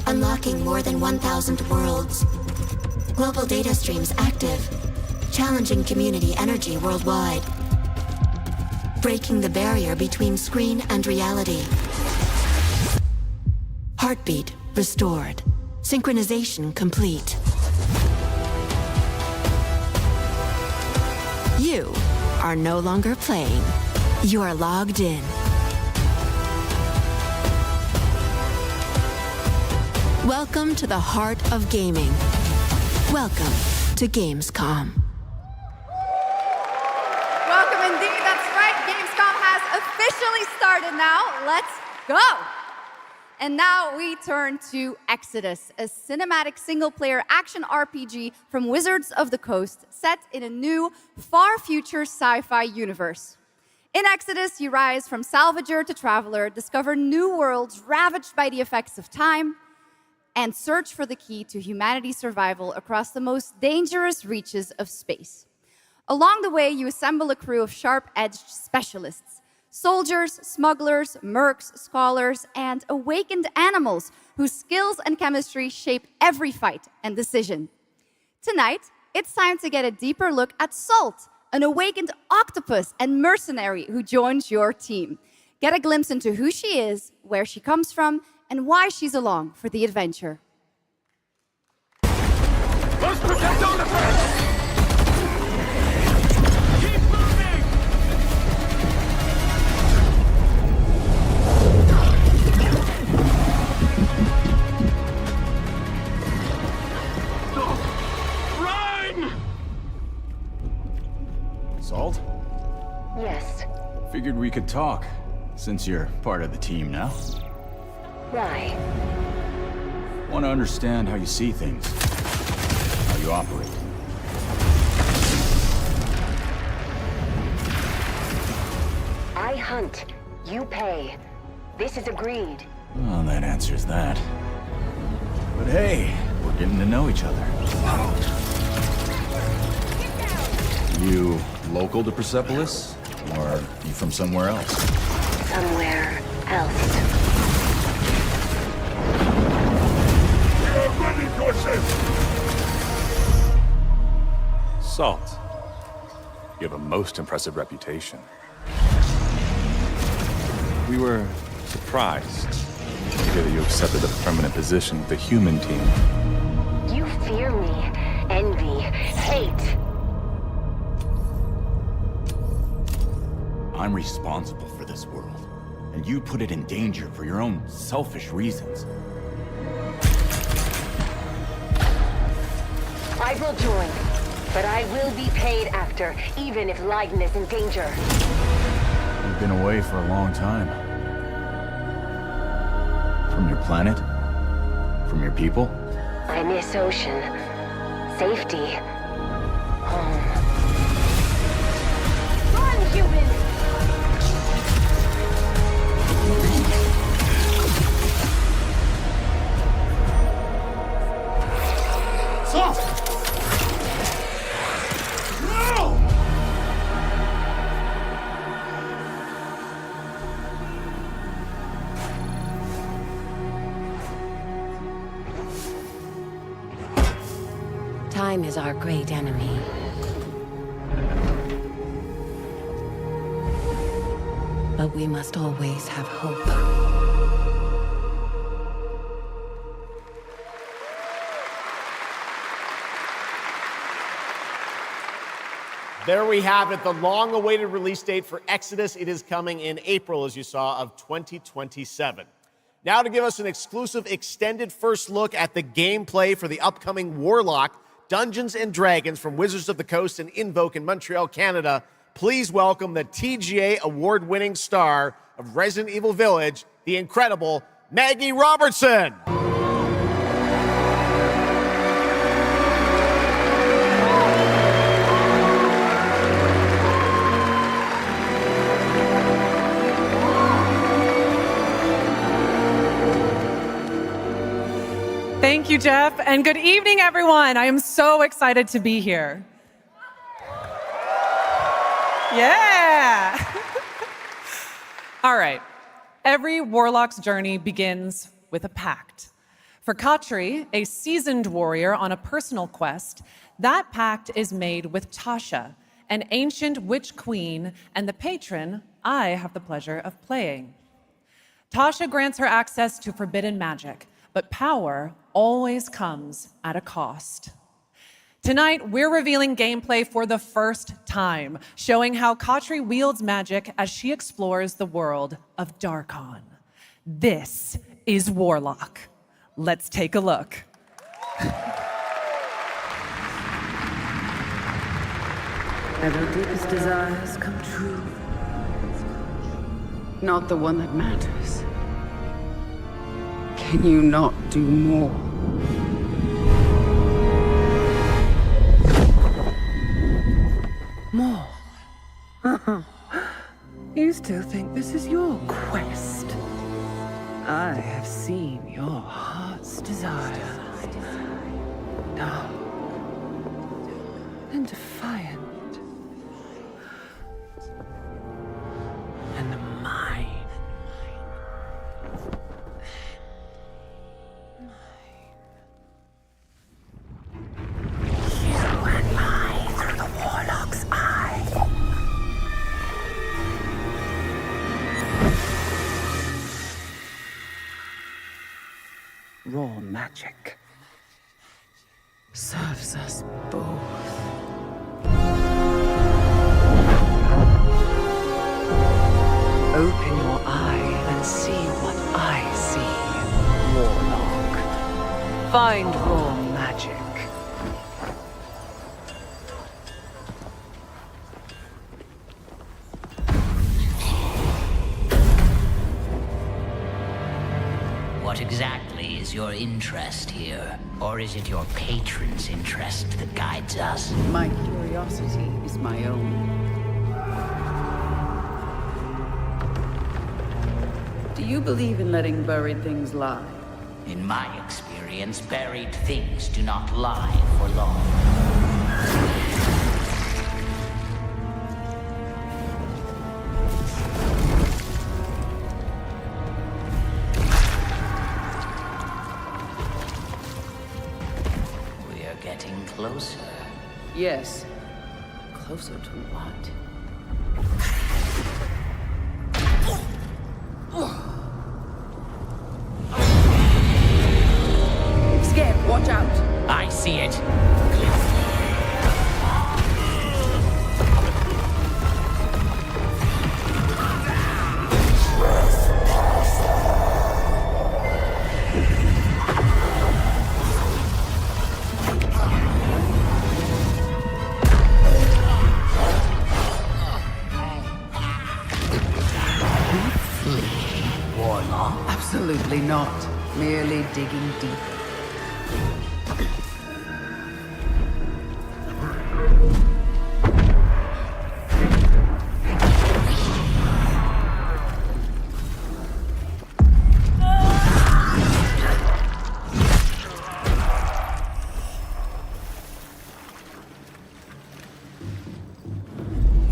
Unlocking more than 1,000 worlds. Global data streams active. Challenging community energy worldwide. Breaking the barrier between screen and reality. Heartbeat restored. Synchronization complete. You are no longer playing. You are logged in. Welcome to the heart of gaming. Welcome to Gamescom. Welcome indeed, that's right. Gamescom has officially started now. Let's go. And now we turn to Exodus, a cinematic single-player action RPG from Wizards of the Coast, set in a new, far-future sci-fi universe. In Exodus, you rise from salvager to traveler, discover new worlds ravaged by the effects of time, and search for the key to humanity's survival across the most dangerous reaches of space. Along the way, you assemble a crew of sharp-edged specialists, soldiers, smugglers, mercs, scholars, and awakened animals whose skills and chemistry shape every fight and decision. Tonight, it's time to get a deeper look at Salt, an awakened octopus and mercenary who joins your team. Get a glimpse into who she is, where she comes from, and why she's along for the adventure. Let's protect our defense! Salt? Yes. Figured we could talk, since you're part of the team now. Why? Want to understand how you see things, how you operate. I hunt, you pay. This is agreed. Well, that answers that. But hey, we're getting to know each other. You local to Persepolis? Or you from somewhere else? Somewhere else. Salt. You have a most impressive reputation. We were surprised to hear that you accepted a permanent position with the human team. You fear me, envy, hate. I'm responsible for this world, and you put it in danger for your own selfish reasons. I will join, but I will be paid after, even if Leiden is in danger. You've been away for a long time. From your planet? From your people? I miss ocean, safety, home. Run, human! Salt! No! Time is our great enemy. But we must always have hope. There we have it, the long-awaited release date for Exodus. It is coming in April, as you saw, of 2027. Now to give us an exclusive extended first look at the gameplay for the upcoming Warlock Dungeons & Dragons from Wizards of the Coast and Invoke in Montreal, Canada, please welcome the TGA award-winning star of Resident Evil Village, the incredible Maggie Robertson. Thank you, Jeff, and good evening, everyone. I am so excited to be here. Yeah! All right. Every warlock's journey begins with a pact. For Katri, a seasoned warrior on a personal quest, that pact is made with Tasha, an ancient witch queen and the patron I have the pleasure of playing. Tasha grants her access to forbidden magic, but power always comes at a cost. Tonight, we're revealing gameplay for the first time, showing how Katri wields magic as she explores the world of Darkon. This is Warlock. Let's take a look. Have your deepest desires come true? Not the one that matters. Can you not do more? More? You still think this is your quest? I have seen your heart's desire. Dark and defiant. And mine. You and I through the Warlock's eye. Raw magic serves us both. Open your eye and see what I see, Warlock. Find raw magic. What exactly is your interest here? Or is it your patron's interest that guides us? My curiosity is my own. Do you believe in letting buried things lie? In my experience, buried things do not lie for long. Closer. Yes. Closer to what? Scared, watch out! I see it. Absolutely not. Merely digging deeper.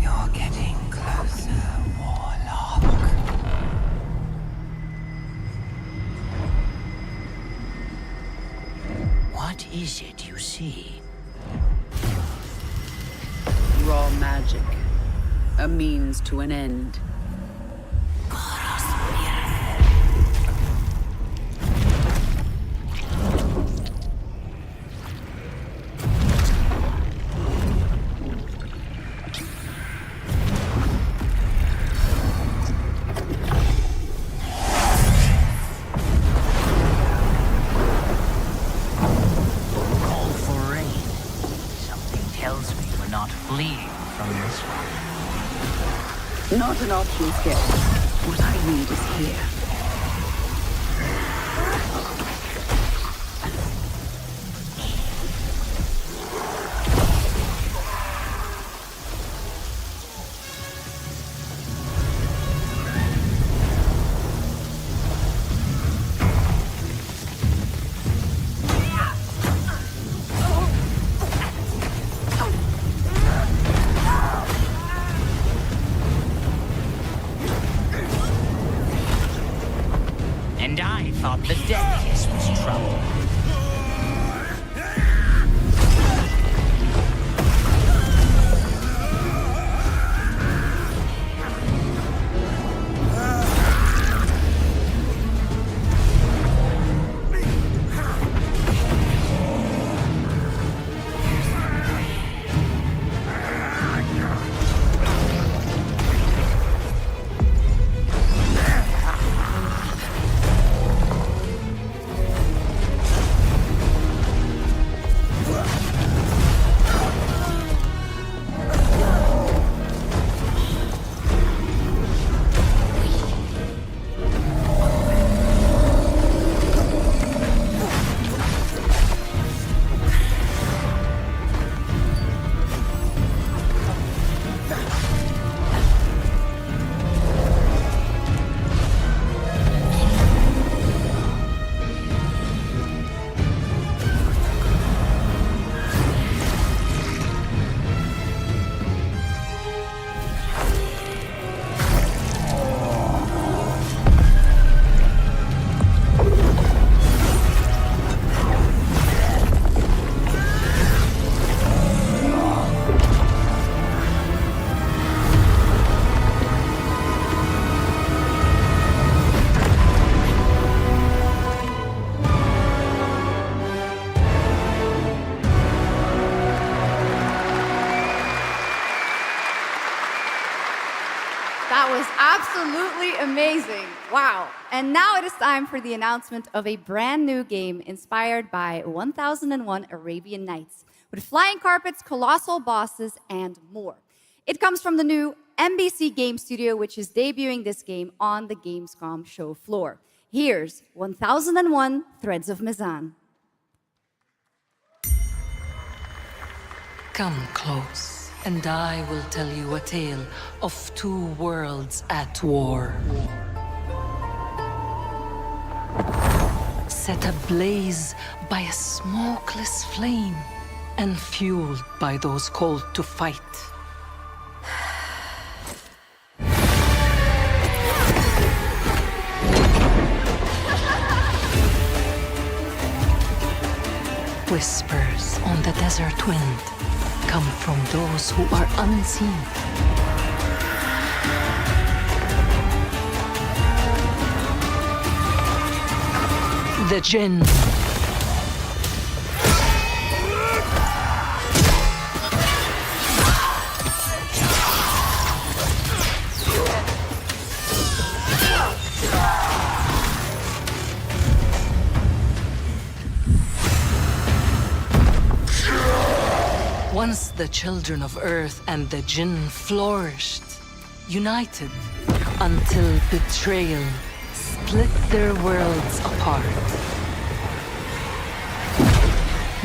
You're getting closer, Warlock. What is it you see? Raw magic. A means to an end. Not an option, Skip. What I need is here. And I thought the death kiss was trouble. That was absolutely amazing. Wow. And now it is time for the announcement of a brand new game inspired by 1001 Arabian Nights, with flying carpets, colossal bosses, and more. It comes from the new NBC Game Studio, which is debuting this game on the Gamescom show floor. Here's 1001 Threads of Mizan. Come close, and I will tell you a tale of two worlds at war. Set ablaze by a smokeless flame, and fueled by those called to fight. Whispers on the desert wind come from those who are unseen. The Jinn. Once the children of Earth and the Jinn flourished, united, until betrayal split their worlds apart.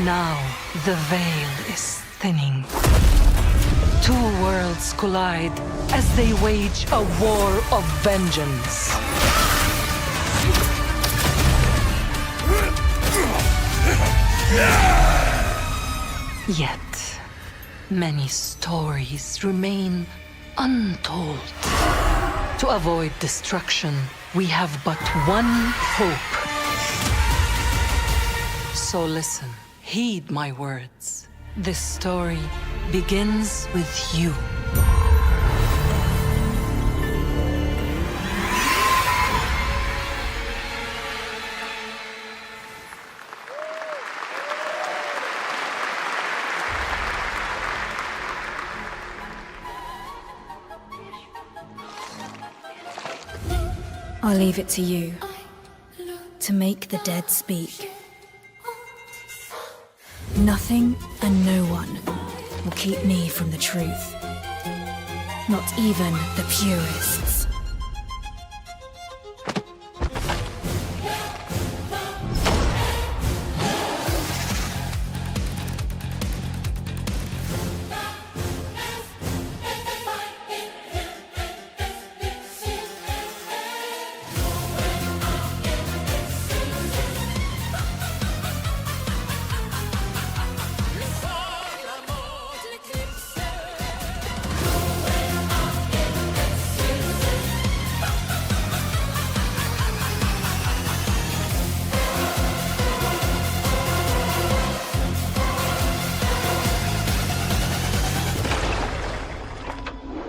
Now the veil is thinning. Two worlds collide as they wage a war of vengeance. Yet, many stories remain untold. To avoid destruction, we have but one hope. So listen, heed my words. This story begins with you. I'll leave it to you to make the dead speak. Nothing and no one will keep me from the truth. Not even the purists.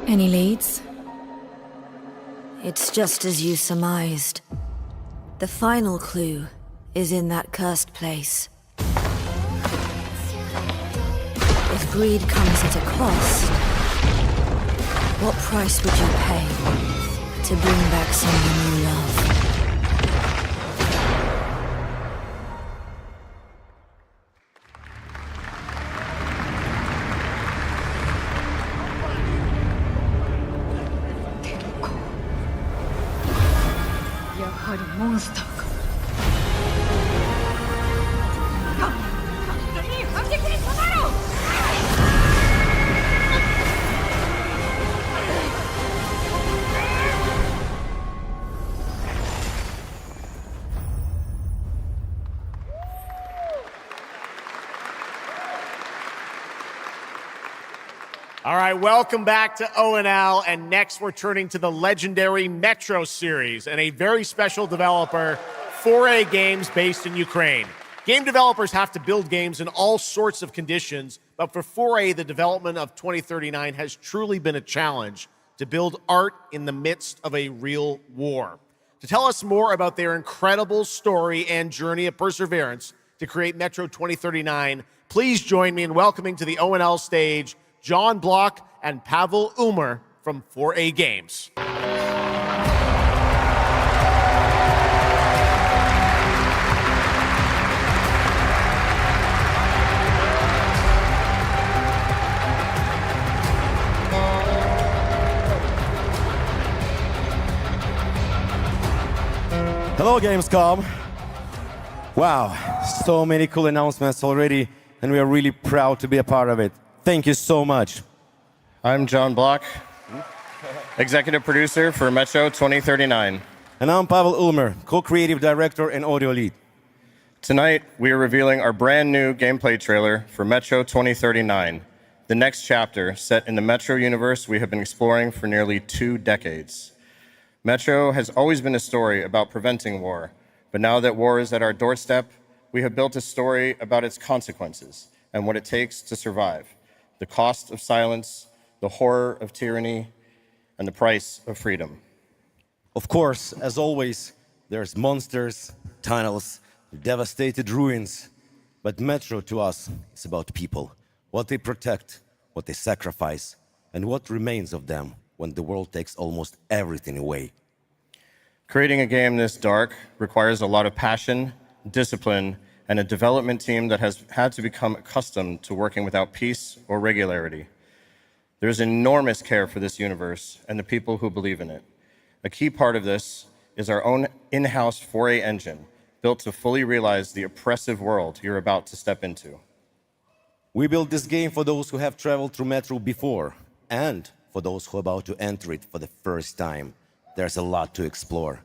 Any leads? It's just as you surmised. The final clue is in that cursed place. If greed comes at a cost, what price would you pay to bring back someone you love? Monster. All right, welcome back to ONL, and next we're turning to the legendary Metro series and a very special developer, 4A Games, based in Ukraine. Game developers have to build games in all sorts of conditions, but for 4A, the development of 2039 has truly been a challenge to build art in the midst of a real war. To tell us more about their incredible story and journey of perseverance to create Metro 2039, please join me in welcoming to the ONL stage John Block and Pavel Umer from 4A Games. Hello, Gamescom. Wow, so many cool announcements already, and we are really proud to be a part of it. Thank you so much. I'm John Block, executive producer for Metro 2039. And I'm Pavel Ulmer, co-creative director and audio lead. Tonight, we are revealing our brand new gameplay trailer for Metro 2039, the next chapter set in the Metro universe we have been exploring for nearly 2 decades. Metro has always been a story about preventing war, but now that war is at our doorstep, we have built a story about its consequences and what it takes to survive, the cost of silence, the horror of tyranny, and the price of freedom. Of course, as always, there's monsters, tunnels, devastated ruins. But Metro to us is about people, what they protect, what they sacrifice, and what remains of them when the world takes almost everything away. Creating a game this dark requires a lot of passion, discipline, and a development team that has had to become accustomed to working without peace or regularity. There's enormous care for this universe and the people who believe in it. A key part of this is our own in-house 4A engine, built to fully realize the oppressive world you're about to step into. We built this game for those who have traveled through Metro before, and for those who are about to enter it for the first time. There's a lot to explore.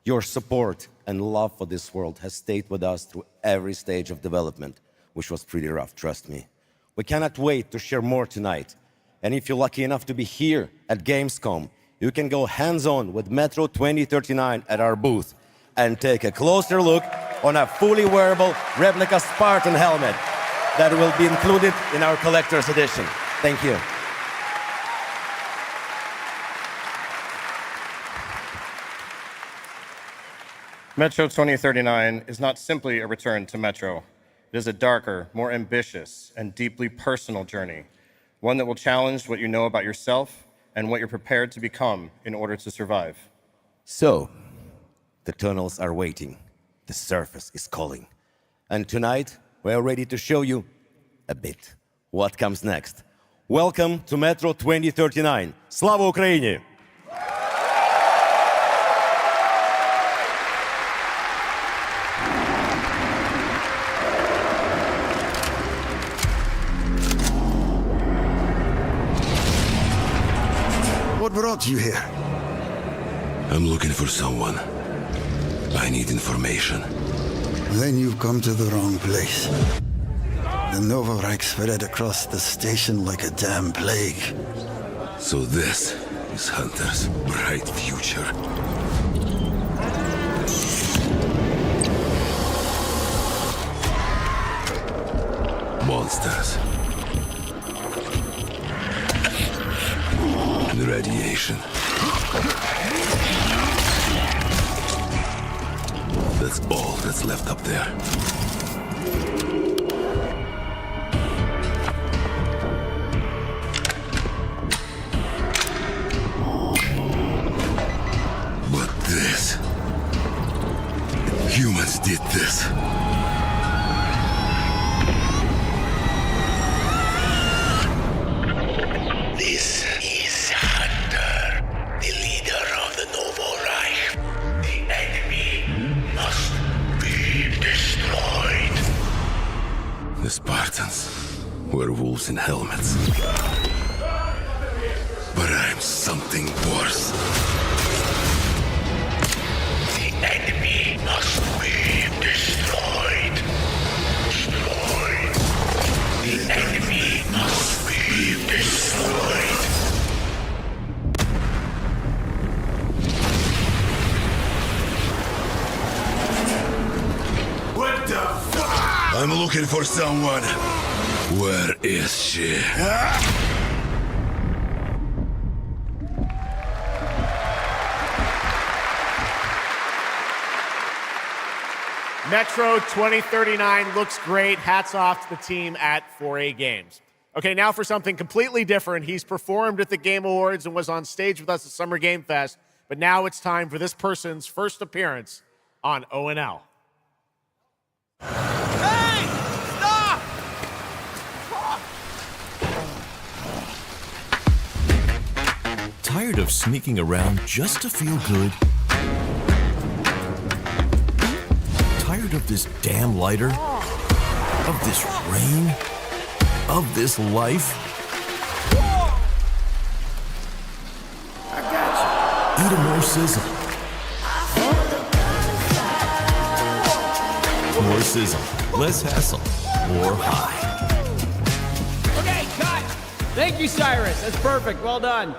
Your support and love for this world has stayed with us through every stage of development, which was pretty rough, trust me. We cannot wait to share more tonight. And if you're lucky enough to be here at Gamescom, you can go hands-on with Metro 2039 at our booth and take a closer look on a fully wearable replica Spartan helmet that will be included in our collector's edition. Thank you. Metro 2039 is not simply a return to Metro. It is a darker, more ambitious, and deeply personal journey, one that will challenge what you know about yourself and what you're prepared to become in order to survive. So, the tunnels are waiting. The surface is calling. And tonight, we are ready to show you a bit what comes next. Welcome to Metro 2039. Slava Ukraini! What brought you here? I'm looking for someone. I need information. Then you've come to the wrong place. The Nova Reich spread across the station like a damn plague. So this is Hunter's bright future. Monsters. And radiation. That's all that's left up there. But this... humans did this. This is Hunter, the leader of the Novo Reich. The enemy must be destroyed. The Spartans were wolves in helmets. But I'm something worse. The enemy must be destroyed. Destroyed. The enemy must be destroyed. What the fuck? I'm looking for someone. Where is she? Metro 2039 looks great. Hats off to the team at 4A Games. Okay, now for something completely different. He's performed at the Game Awards and was on stage with us at Summer Game Fest, but now it's time for this person's first appearance on ONL. Hey! Stop! Tired of sneaking around just to feel good? tired of this damn lighter? Of this rain? Of this life? I got you. Eat a more sizzle. More sizzle, less hassle, more high. Okay, cut! Thank you, Cyrus. That's perfect. Well done.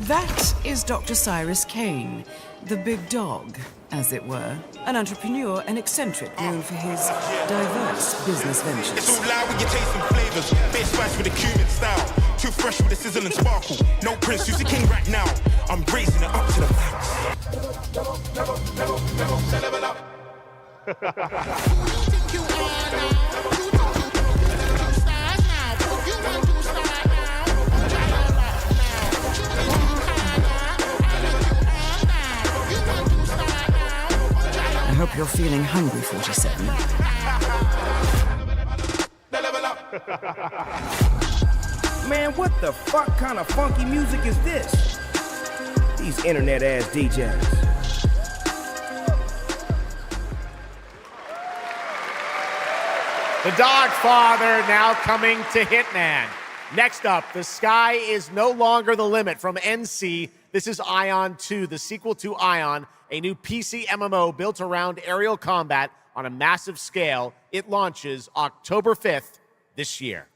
That is Dr. Cyrus Kane, the big dog, as it were. An entrepreneur and eccentric known for his diverse business ventures. It's all loud when you're tasting flavors. Face spice with a cumin style. Too fresh with a sizzle and sparkle. No prince, who's the king right now. I'm raising it up to the max. Level up. I hope you're feeling hungry, 47. Man, what the fuck kind of funky music is this? These internet-ass DJs. The Dogfather now coming to Hitman. Next up, The Sky is No Longer the Limit from NC. This is Ion 2, the sequel to Ion, a new PC MMO built around aerial combat on a massive scale. It launches October 5th this year.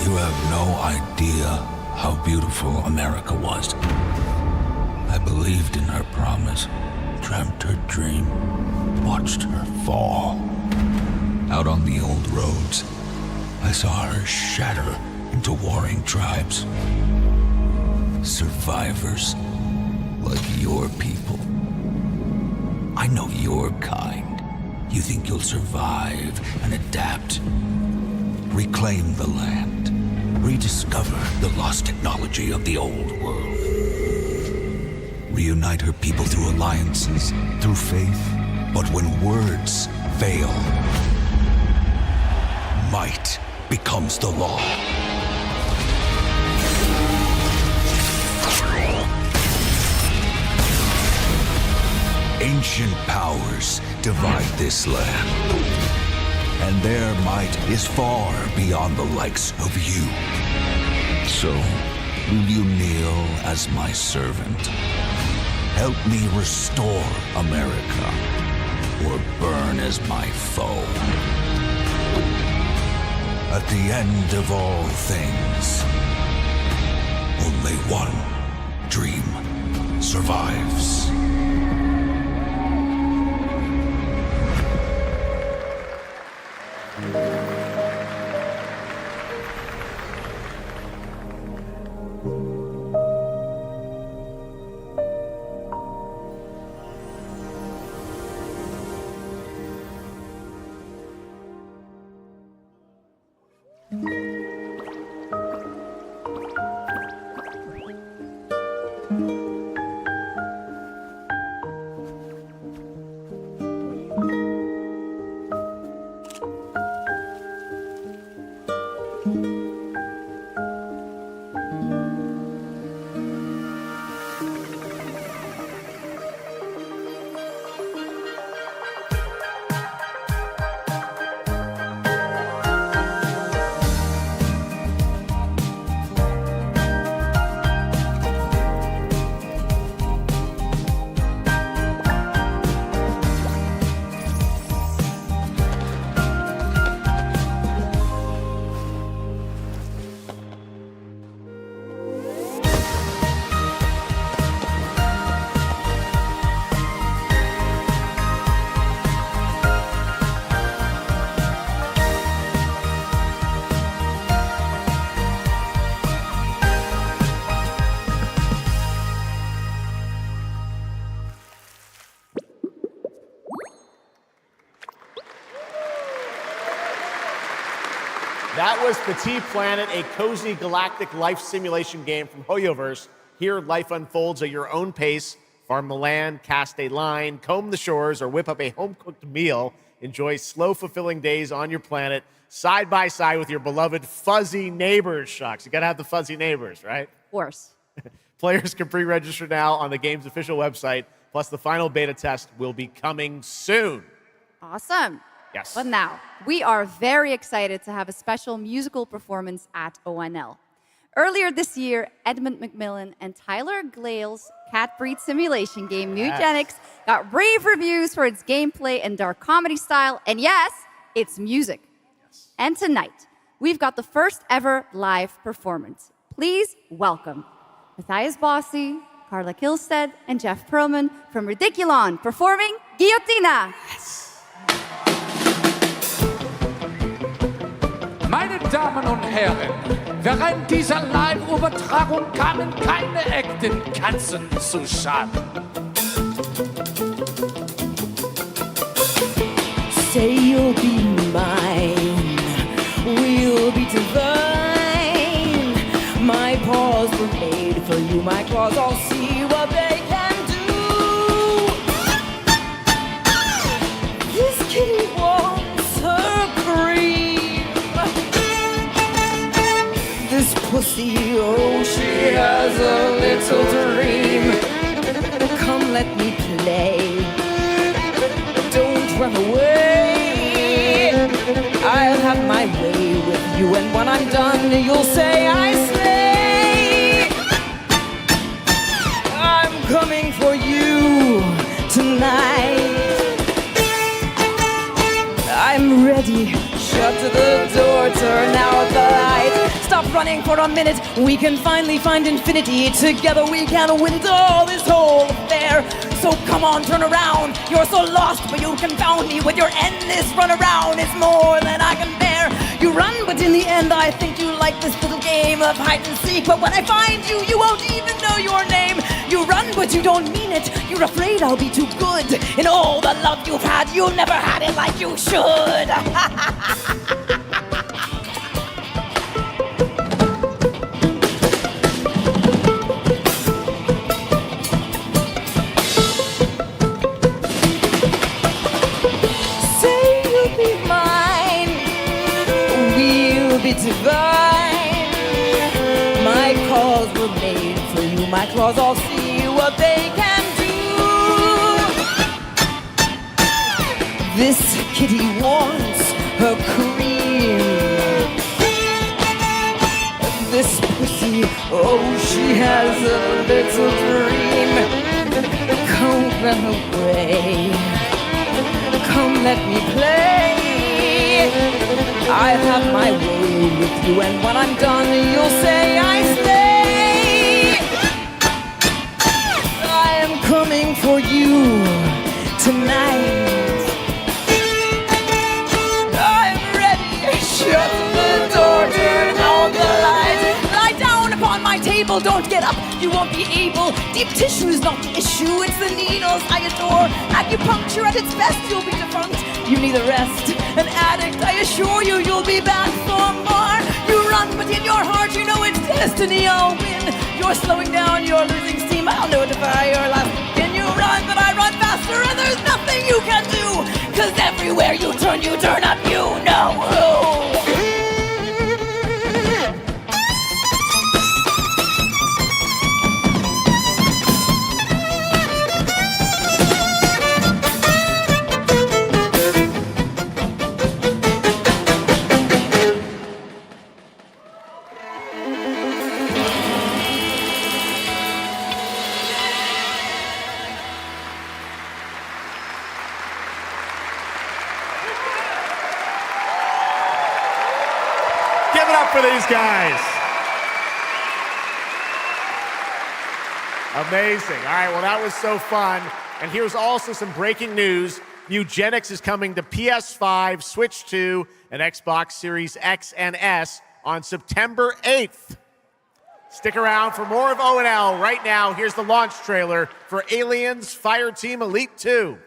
You have no idea how beautiful America was. I believed in her promise, dreamt her dream, watched her fall. Out on the old roads, I saw her shatter into warring tribes. Survivors like your people. I know your kind. You think you'll survive and adapt. Reclaim the land. Rediscover the lost technology of the old world. Reunite her people through alliances, through faith. But when words fail, might becomes the law. Ancient powers divide this land, and their might is far beyond the likes of you. So, will you kneel as my servant? Help me restore America, or burn as my foe? At the end of all things, only one dream survives. That was Petit Planet, a cozy galactic life simulation game from HoYoverse. Here, life unfolds at your own pace. Farm the land, cast a line, comb the shores, or whip up a home-cooked meal. Enjoy slow, fulfilling days on your planet, side by side with your beloved fuzzy neighbors, Shucks. You gotta have the fuzzy neighbors, right? Of course. Players can pre-register now on the game's official website, plus the final beta test will be coming soon. Awesome. Yes. But now, we are very excited to have a special musical performance at ONL. Earlier this year, Edmund McMillan and Tyler Glale's cat breed simulation game, Mutagenics, got rave reviews for its gameplay and dark comedy style, and yes, its music. Yes. And tonight, we've got the first ever live performance. Please welcome Matthias Bossi, Carla Kilstead, and Jeff Perlman from Ridiculon performing Guillotina. Yes. Meine Damen und Herren, während dieser Live-Übertragung kamen keine echten Katzen zu Schaden. Say you'll be mine, we'll be divine. My paws were made for you, my claws, I'll see what they can do. This kitty wants her cream. This pussy, oh, she has a little dream. Come, let me play. Don't run away. I'll have my way with you, and when I'm done, you'll say I slay. I'm coming for you tonight. I'm ready. Shut the door, turn out the light. Stop running for a minute. We can finally find infinity. Together we can win it all, this whole affair. So come on, turn around. You're so lost, but you confound me with your endless run around. It's more than I can bear. You run, but in the end I think you like this little game of hide and seek. But when I find you, you won't even know your name. You run, but you don't mean it. You're afraid I'll be too good. In all the love you've had, you never had it like you should. Say you'll be mine, we'll be divine. My calls were made for you, my claws, I'll see what they can do. This kitty wants her cream. This pussy, oh, she has a little dream. Come run away. Come let me play. I'll have my way with you, and when I'm done, you'll say I slay. I am coming for you tonight. I'm ready. Shut the door, turn out the lights. Lie down upon my table, don't get up. You won't be able. Deep tissue is not the issue, it's the needles I adore. Acupuncture at its best, you'll be defunct. You need a rest, an addict. I assure you, you'll be back for more. You run, but in your heart, you know it's destiny. I'll win. You're slowing down, you're losing steam. I'll notify your last. Can you run, but I run faster, and there's nothing you can do. 'Cause everywhere you turn up, you know who. Give it up for these guys. Amazing. All right, well, that was so fun. And here's also some breaking news. Mutagenics is coming to PS5, Switch 2, and Xbox Series X and S on September 8th. Stick around for more of ONL. Right now, here's the launch trailer for Aliens Fireteam Elite 2.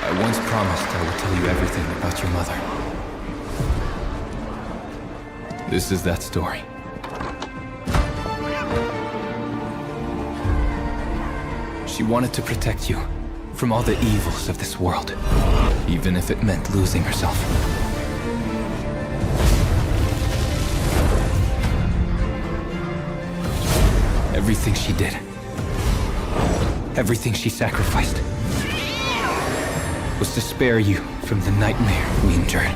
I once promised I would tell you everything about your mother. This is that story. She wanted to protect you from all the evils of this world, even if it meant losing herself. Everything she did, everything she sacrificed, was to spare you from the nightmare we endured.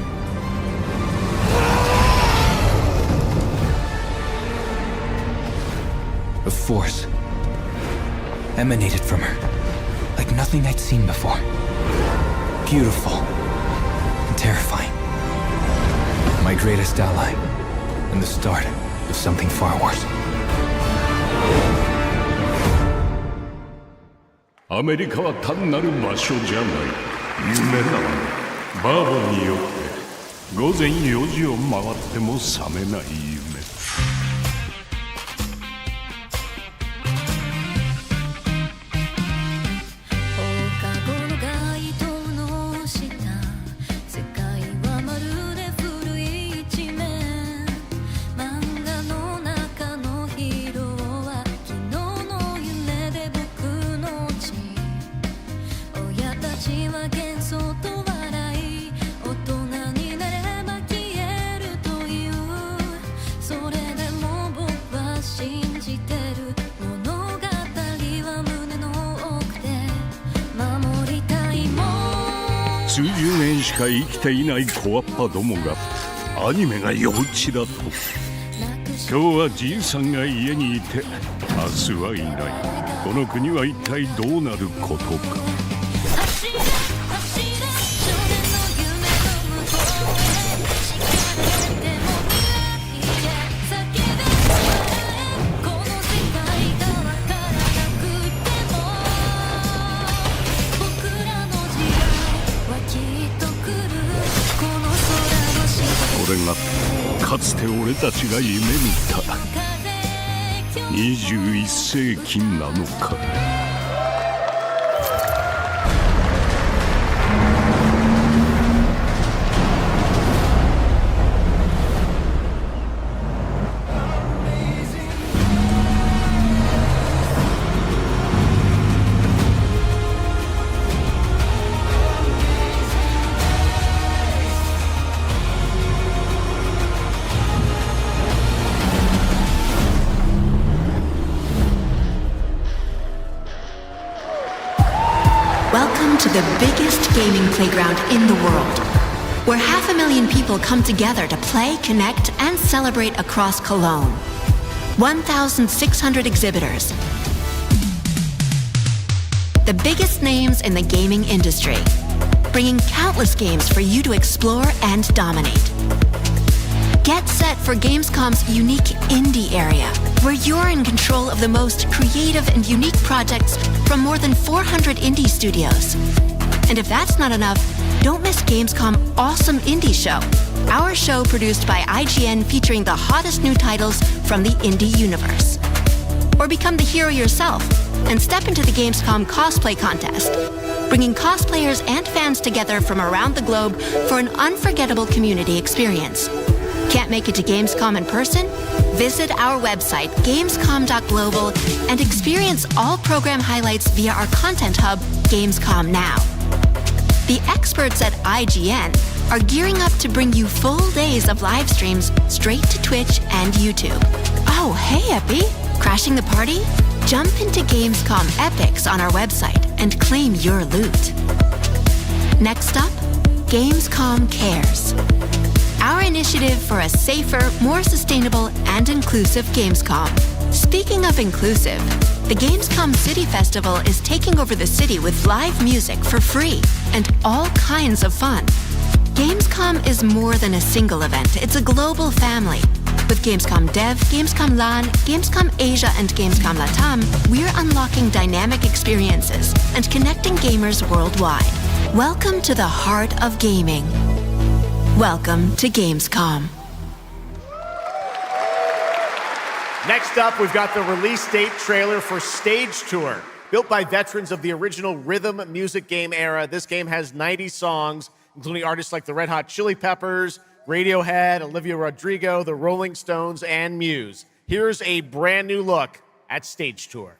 A force emanated from her, like nothing I'd seen before. Beautiful and terrifying. My greatest ally, and the start of something far worse. アメリカは単なる場所じゃない。夢だわ。バーボンによって午前4時を回っても覚めない夢。数十年しか生きていない小わっぱどもがアニメが幼稚だと。今日はじいさんが家にいて明日はいない。この国は一体どうなることか。これがかつて俺たちが夢見た21世紀なのか。Welcome to the biggest gaming playground in the world, where 500,000 people come together to play, connect, and celebrate across Cologne. 1,600 exhibitors. The biggest names in the gaming industry, bringing countless games for you to explore and dominate. Get set for Gamescom's unique indie area, where you're in control of the most creative and unique projects from more than 400 indie studios. And if that's not enough, don't miss Gamescom Awesome Indie Show, our show produced by IGN featuring the hottest new titles from the indie universe. Or become the hero yourself and step into the Gamescom cosplay contest, bringing cosplayers and fans together from around the globe for an unforgettable community experience. Can't make it to Gamescom in person? Visit our website, gamescom.global, and experience all program highlights via our content hub, Gamescom Now. The experts at IGN are gearing up to bring you full days of live streams straight to Twitch and YouTube. Oh, hey, Epi! Crashing the party? Jump into Gamescom Epics on our website and claim your loot. Next up, Gamescom Cares, our initiative for a safer, more sustainable, and inclusive Gamescom. Speaking of inclusive, the Gamescom City Festival is taking over the city with live music for free and all kinds of fun. Gamescom is more than a single event, it's a global family. With Gamescom Dev, Gamescom LAN, Gamescom Asia, and Gamescom Latam, we're unlocking dynamic experiences and connecting gamers worldwide. Welcome to the heart of gaming. Welcome to Gamescom. Next up, we've got the release date trailer for Stage Tour. Built by veterans of the original rhythm music game era, this game has 90 songs, including artists like the Red Hot Chili Peppers, Radiohead, Olivia Rodrigo, the Rolling Stones, and Muse. Here's a brand new look at Stage Tour.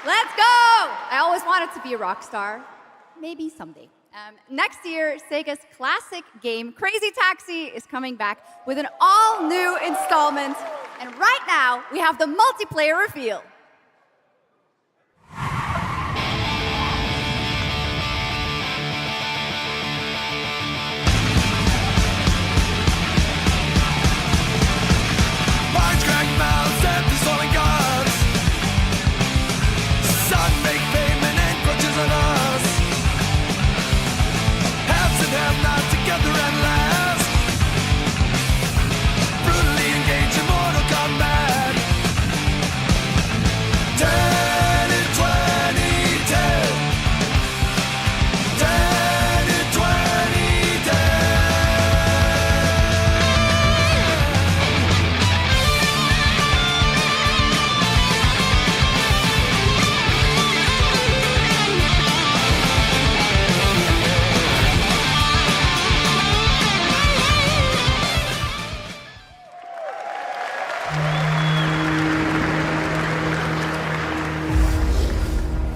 Let's go! I always wanted to be a rock star. Maybe someday. Next year, Sega's classic game, Crazy Taxi, is coming back with an all-new installment. And right now, we have the multiplayer reveal.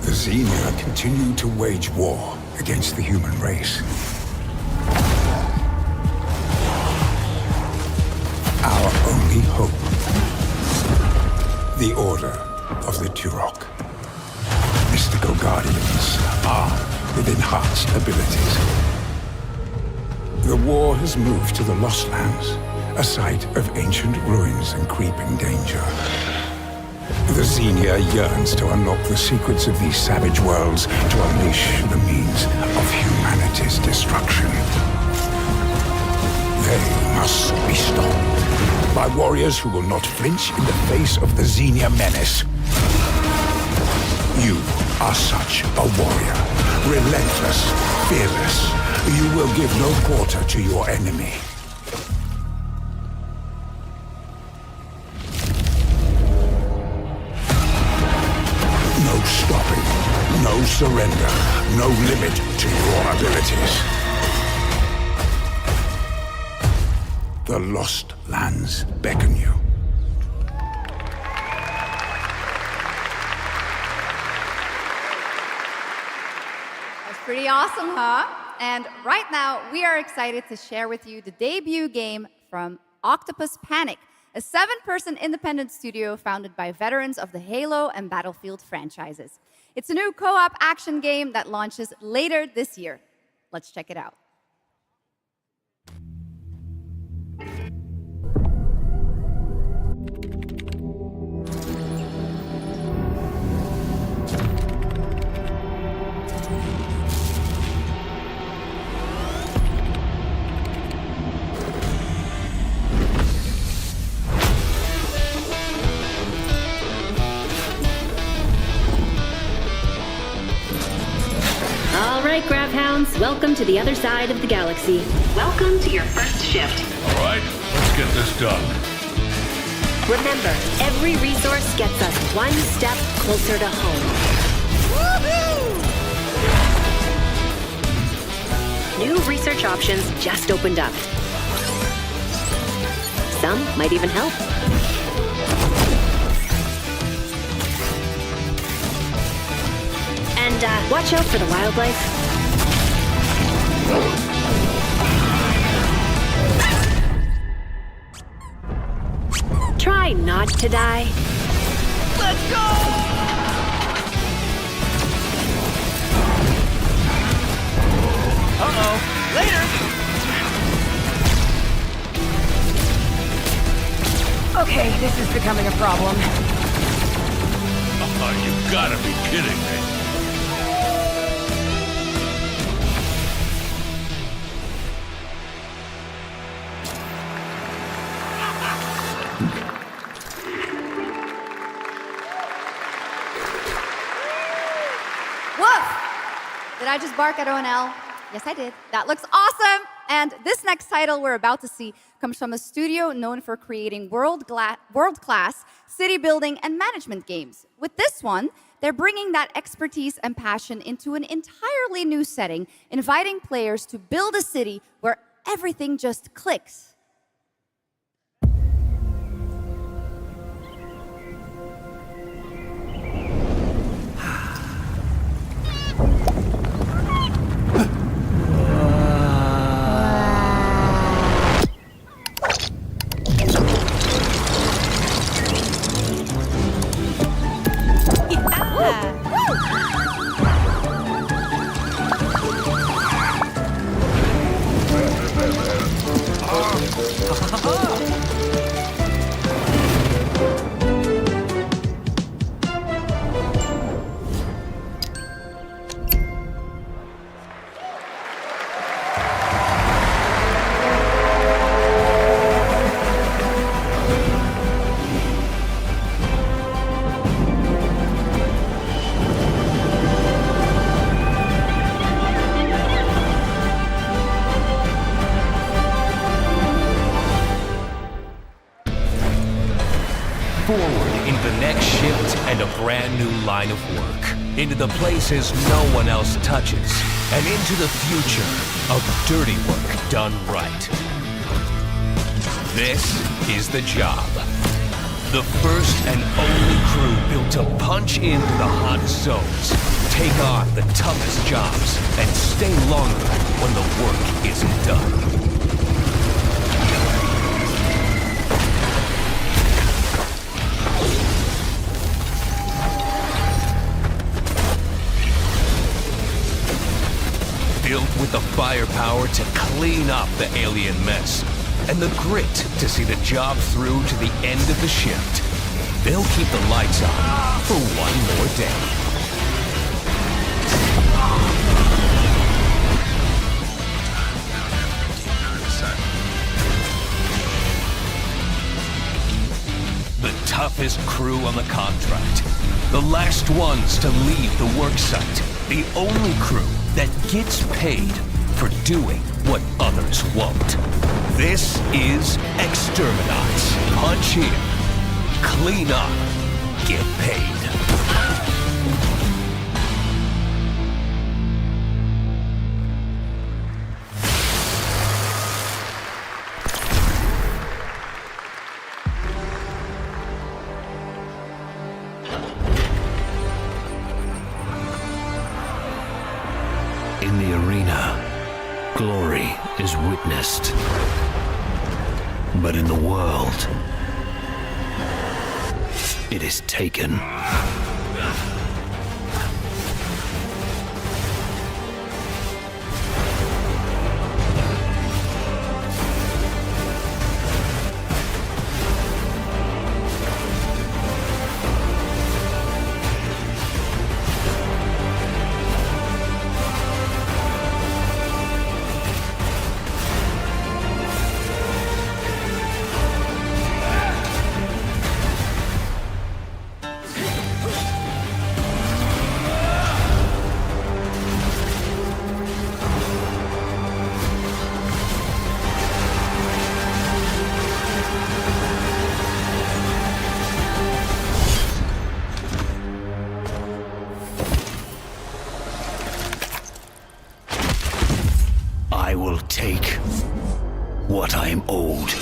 The Xenia continue to wage war against the human race. Our only hope, the Order of the Turok. Mystical guardians armed with enhanced abilities. The war has moved to the Lost Lands, a site of ancient ruins and creeping danger. The Xenia yearns to unlock the secrets of these savage worlds to unleash the means of humanity's destruction. They must be stopped by warriors who will not flinch in the face of the Xenia menace. You are such a warrior, relentless, fearless. You will give no quarter to your enemy. No stopping, no surrender, no limit to your abilities. The Lost Lands beckon you. That's pretty awesome, huh? And right now, we are excited to share with you the debut game from Octopus Panic, a 7-person independent studio founded by veterans of the Halo and Battlefield franchises. It's a new co-op action game that launches later this year. Let's check it out. right, Grab Hounds, welcome to the other side of the galaxy. Welcome to your first shift. All right, let's get this done. Remember, every resource gets us one step closer to home. New research options just opened up. Some might even help. And watch out for the wildlife. Try not to die. Let's go! Uh-oh. Later! Okay, this is becoming a problem. Oh, you gotta be kidding me. Woof! Did I just bark at ONL? Yes, I did. That looks awesome! And this next title we're about to see comes from a studio known for creating world-class city building and management games. With this one, they're bringing that expertise and passion into an entirely new setting, inviting players to build a city where everything just clicks. And a brand new line of work. Into the places no one else touches. And into the future of dirty work done right. This is the job. The first and only crew built to punch into the hot zones, take on the toughest jobs, and stay longer when the work isn't done. Built with the firepower to clean up the alien mess, and the grit to see the job through to the end of the shift. They'll keep the lights on for one more day. The toughest crew on the contract. The last ones to leave the worksite. The only crew that gets paid for doing what others won't. This is Exterminats. Punch in, clean up, get paid. In the arena, glory is witnessed. But in the world, it is taken. take what I'm owed.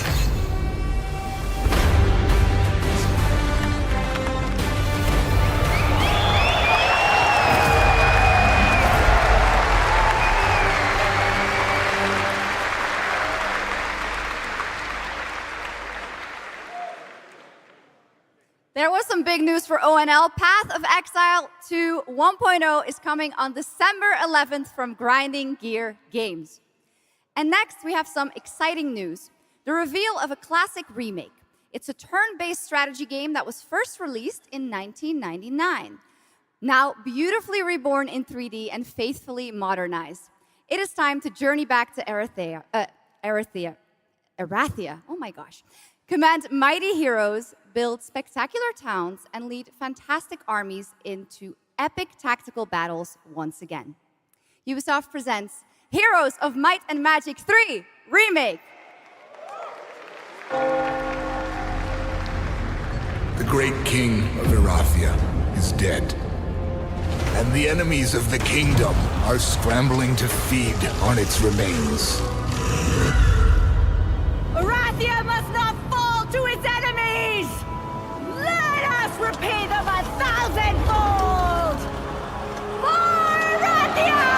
There was some big news for ONL. Path of Exile 2 1.0 is coming on December 11th from Grinding Gear Games. And next, we have some exciting news. The reveal of a classic remake. It's a turn-based strategy game that was first released in 1999. Now beautifully reborn in 3D and faithfully modernized. It is time to journey back to Erathia. Oh my gosh. Command mighty heroes, build spectacular towns, and lead fantastic armies into epic tactical battles once again. Ubisoft presents Heroes of Might and Magic 3 Remake. The great king of Erathia is dead, and the enemies of the kingdom are scrambling to feed on its remains. Erathia must not fall to its enemies! Let us repay them 1,000-fold! For Erathia!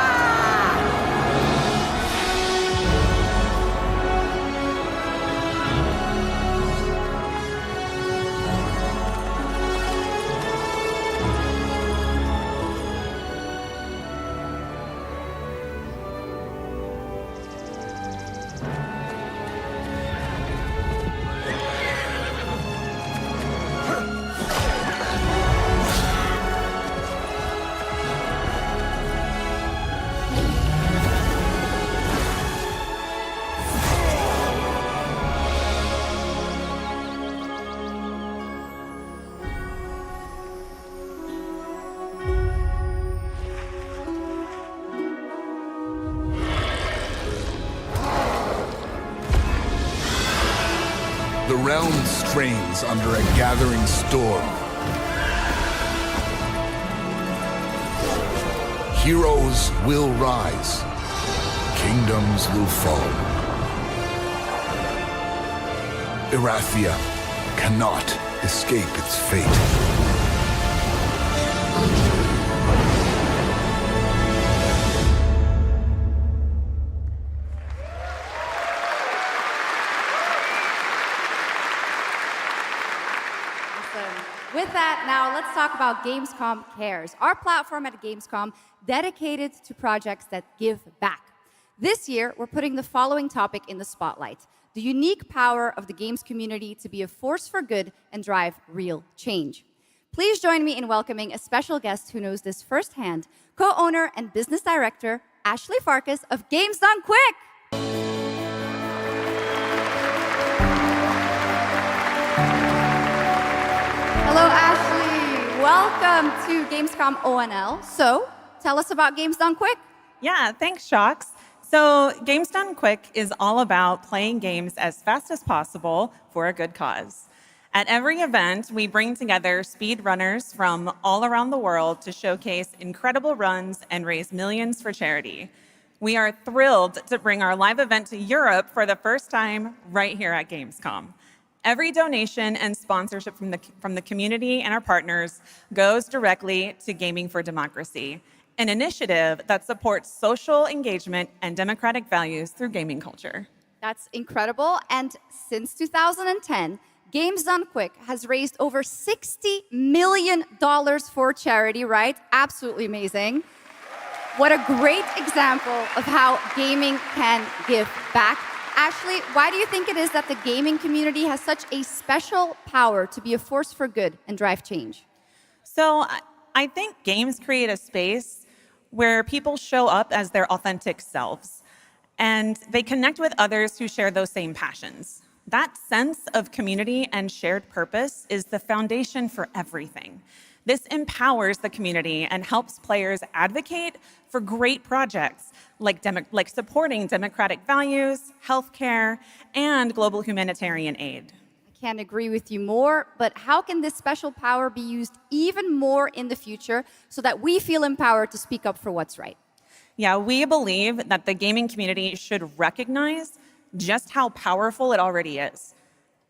The realm strains under a gathering storm. Heroes will rise. Kingdoms will fall. Erathia cannot escape its fate. With that, now let's talk about Gamescom Cares, our platform at Gamescom dedicated to projects that give back. This year, we're putting the following topic in the spotlight: the unique power of the games community to be a force for good and drive real change. Please join me in welcoming a special guest who knows this firsthand, co-owner and business director, Ashley Farkas of Games Done Quick. Hello, Ashley. Welcome to Gamescom ONL. So, tell us about Games Done Quick. Yeah, thanks, Shocks. So, Games Done Quick is all about playing games as fast as possible for a good cause. At every event, we bring together speedrunners from all around the world to showcase incredible runs and raise millions for charity. We are thrilled to bring our live event to Europe for the first time right here at Gamescom. Every donation and sponsorship from the community and our partners goes directly to Gaming for Democracy, an initiative that supports social engagement and democratic values through gaming culture. That's incredible. And since 2010, Games Done Quick has raised over $60 million for charity, right? Absolutely amazing. What a great example of how gaming can give back. Ashley, why do you think it is that the gaming community has such a special power to be a force for good and drive change? So I think games create a space where people show up as their authentic selves, and they connect with others who share those same passions. That sense of community and shared purpose is the foundation for everything. This empowers the community and helps players advocate for great projects like supporting democratic values, healthcare, and global humanitarian aid. I can't agree with you more, but how can this special power be used even more in the future so that we feel empowered to speak up for what's right? Yeah, we believe that the gaming community should recognize just how powerful it already is.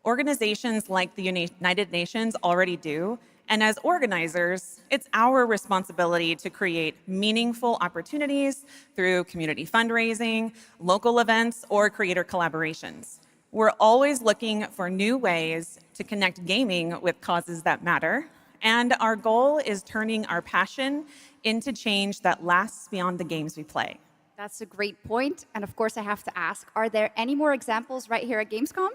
Organizations like the United Nations already do, and as organizers, it's our responsibility to create meaningful opportunities through community fundraising, local events, or creator collaborations. We're always looking for new ways to connect gaming with causes that matter, and our goal is turning our passion into change that lasts beyond the games we play. That's a great point. And of course, I have to ask, are there any more examples right here at Gamescom?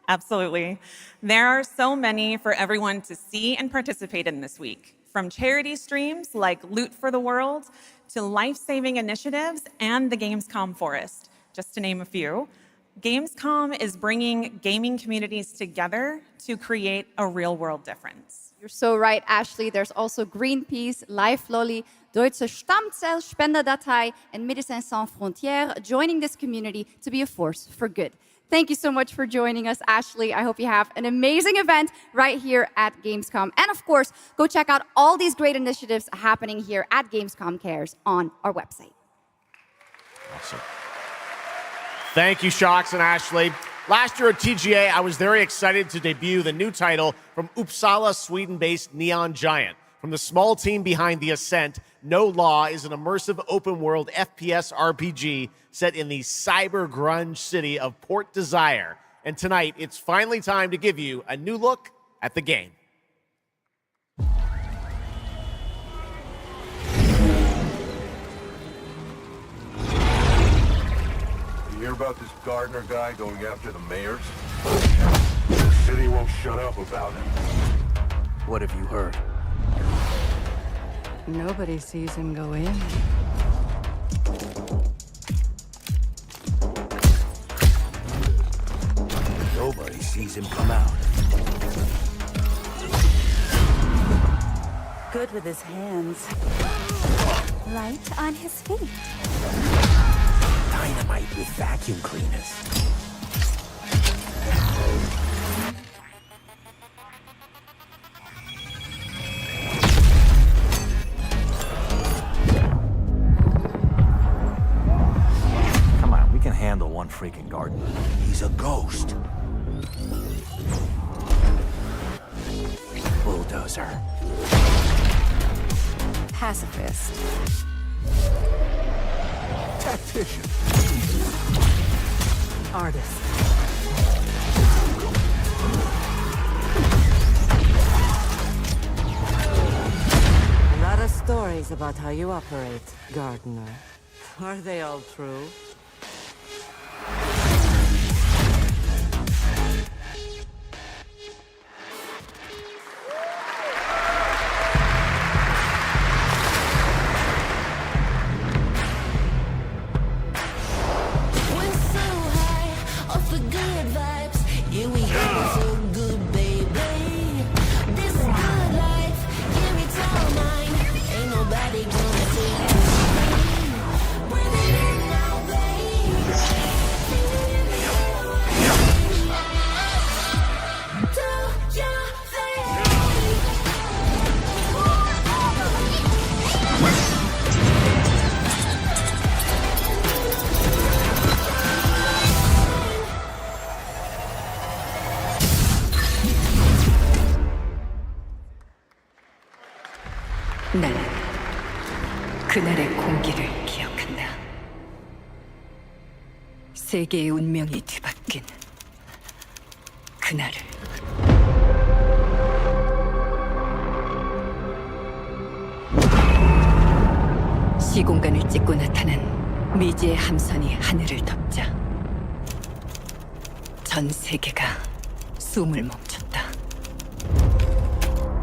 Absolutely. There are so many for everyone to see and participate in this week, from charity streams like Loot for the World to life-saving initiatives and the Gamescom Forest, just to name a few. Gamescom is bringing gaming communities together to create a real-world difference. You're so right, Ashley. There's also Greenpeace, Life Lolly, Deutsche Stammzellspenderdatei, and Médecins Sans Frontières joining this community to be a force for good. Thank you so much for joining us, Ashley. I hope you have an amazing event right here at Gamescom. And of course, go check out all these great initiatives happening here at Gamescom Cares on our website. Awesome. Thank you, Shocks and Ashley. Last year at TGA, I was very excited to debut the new title from Uppsala, Sweden-based Neon Giant. From the small team behind The Ascent, No Law is an immersive open-world FPS RPG set in the cyber grunge city of Port Desire. And tonight, it's finally time to give you a new look at the game. You hear about this Gardner guy going after the mayors? The city won't shut up about him. What have you heard? Nobody sees him go in. Nobody sees him come out. Good with his hands. Light on his feet. Dynamite with vacuum cleaners. Come on, we can handle one freaking gardener. He's a ghost. Bulldozer. Pacifist. Tactician. Artist. A lot of stories about how you operate, Gardener. Are they all true? 난 그날의 공기를 기억한다. 세계의 운명이 뒤바뀐 그날을. 시공간을 찍고 나타난 미지의 함선이 하늘을 덮자 전 세계가 숨을 멈췄다.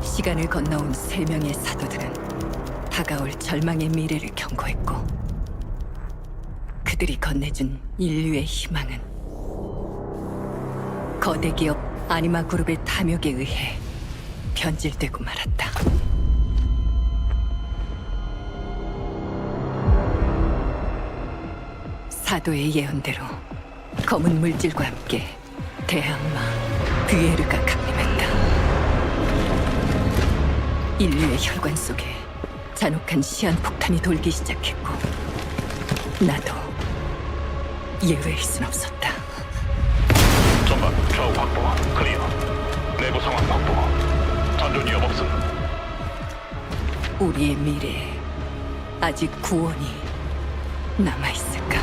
시간을 건너온 3명의 사도들은 다가올 절망의 미래를 경고했고 그들이 건네준 인류의 희망은 거대 기업 아니마 그룹의 탐욕에 의해 변질되고 말았다. 사도의 예언대로 검은 물질과 함께 대항마 뷰에르가 강림했다. 인류의 혈관 속에 잔혹한 시한폭탄이 돌기 시작했고 나도 예외일 순 없었다. 전방 좌우 확보 클리어. 내부 상황 확보. 전전 위협 없음. 우리의 미래에 아직 구원이 남아있을까?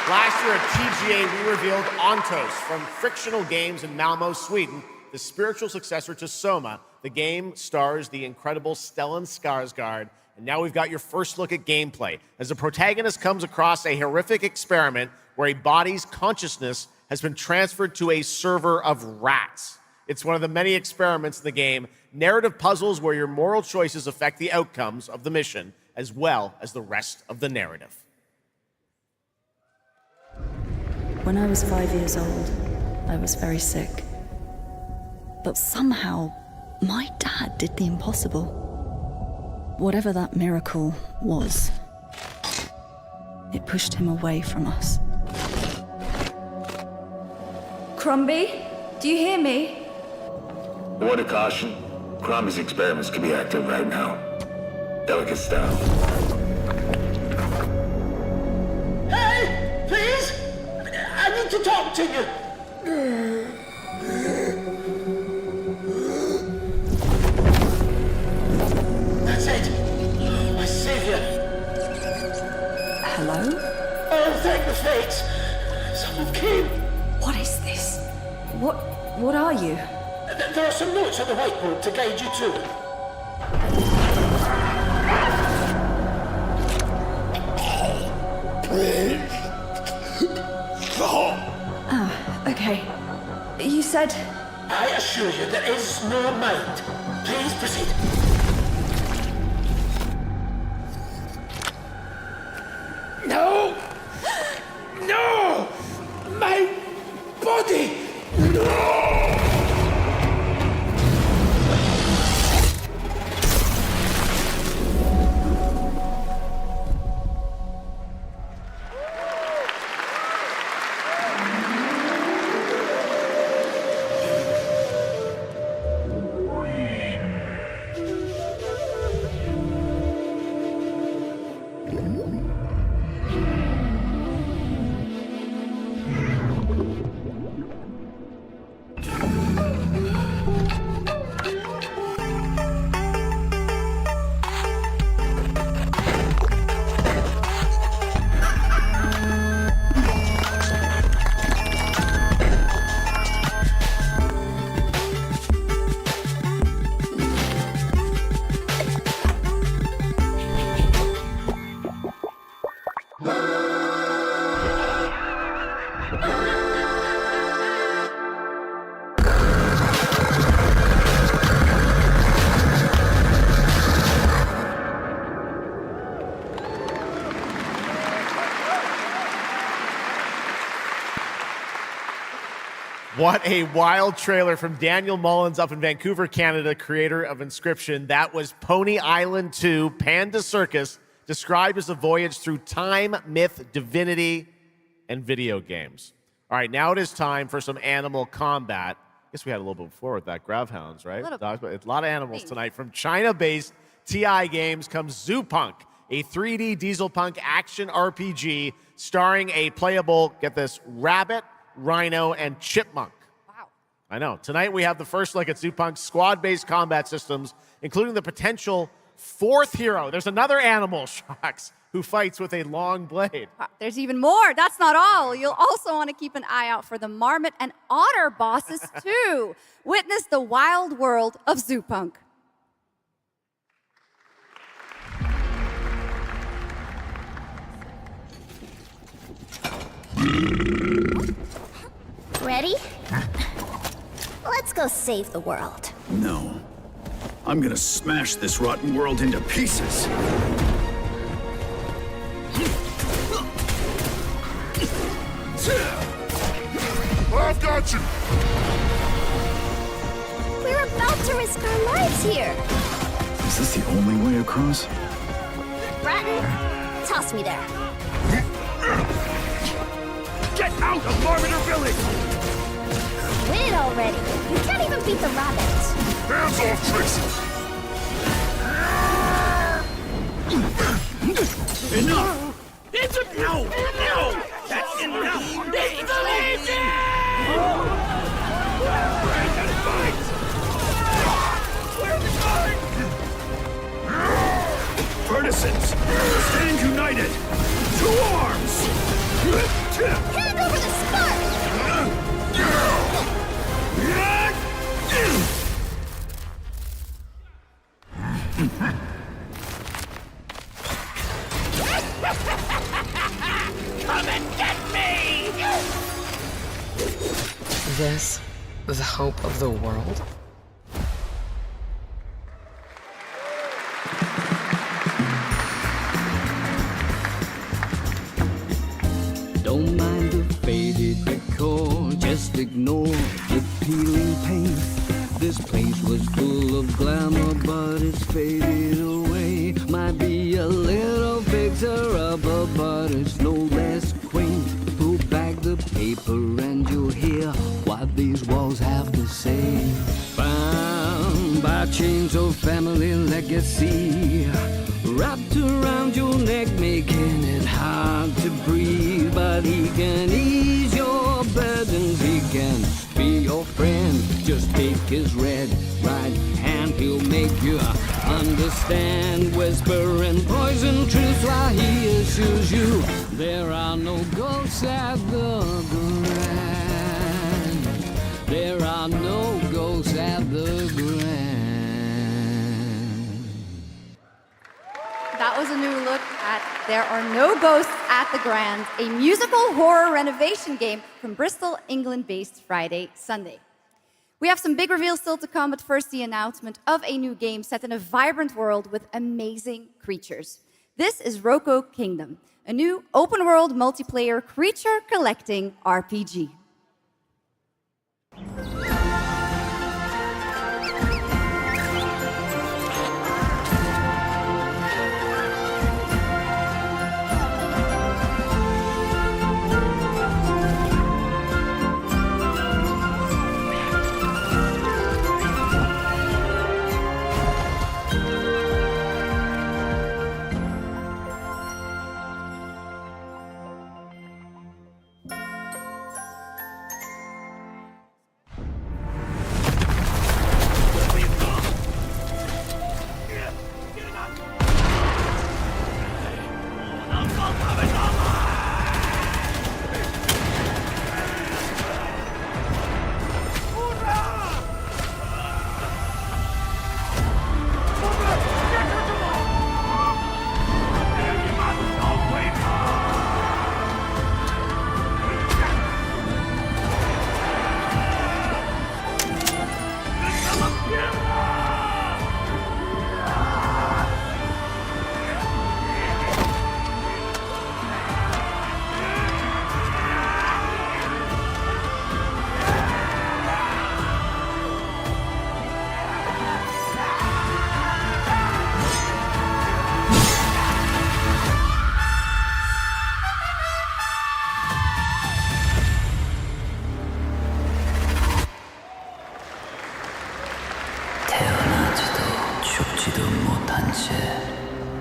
Last year at TGA, we revealed Ontos from Frictional Games in Malmo, Sweden, the spiritual successor to Soma. The game stars the incredible Stellan Skarsgård, and now we've got your first look at gameplay as the protagonist comes across a horrific experiment where a body's consciousness has been transferred to a server of rats. It's one of the many experiments in the game, narrative puzzles where your moral choices affect the outcomes of the mission, as well as the rest of the narrative. When I was 5 years old, I was very sick. But somehow, my dad did the impossible. Whatever that miracle was, it pushed him away from us. Crumby, do you hear me? Word of caution. Crombie's experiments can be active right now. Delicate style. Hey! Please! I need to talk to you! That's it! My savior! Hello? Oh, thank the fates! Someone came! What is this? What are you? There are some notes on the whiteboard to guide you to it. Ah, okay. You said... I assure you there is no mind. Please proceed. No! No! My body! No! What a wild trailer from Daniel Mullins up in Vancouver, Canada, creator of Inscription. That was Pony Island 2, Panda Circus, described as a voyage through time, myth, divinity, and video games. All right, now it is time for some animal combat. I guess we had a little bit before with that Gravhounds, right? A lot of animals tonight. From China-based TI Games comes Zoo Punk, a 3D diesel punk action RPG starring a playable, get this, rabbit, rhino, and chipmunk. Wow. I know. Tonight we have the first look at Zoo Punk's squad-based combat systems, including the potential fourth hero. There's another animal, Shocks, who fights with a long blade. There's even more. That's not all. You'll also want to keep an eye out for the marmot and otter bosses too. Witness the wild world of Zoo Punk. Ready? Let's go save the world. No. I'm gonna smash this rotten world into pieces. I've got you! We're about to risk our lives here. Is this the only way across? Bratton, toss me there. Get out of Marmiter Village! Quit already. You can't even beat the rabbit. Hands off, Trixie! Enough! It's a no! No! That's enough! It's amazing! Where's the guard? Partisans, stand united! To arms! Hand over the spark! Come and get me! This, the hope of the world? Don't mind the faded decor, just ignore the peeling paint. This place was full of glamour, but it's faded away. Might be a little fixer-upper, but it's no less quaint. Pull back the paper and you'll hear what these walls have to say. Bound by chains of family legacy, wrapped around your neck, making it hard to breathe. But he can ease your burdens, he can be your friend. Just take his red right hand, he'll make you understand. Whisper and poison truths while he assures you there are no ghosts at the Grand. There are no ghosts at the Grand. That was a new look at There Are No Ghosts at the Grand, a musical horror renovation game from Bristol, England-based Friday Sunday. We have some big reveals still to come, but first the announcement of a new game set in a vibrant world with amazing creatures. This is Roko Kingdom, a new open-world multiplayer creature collecting RPG.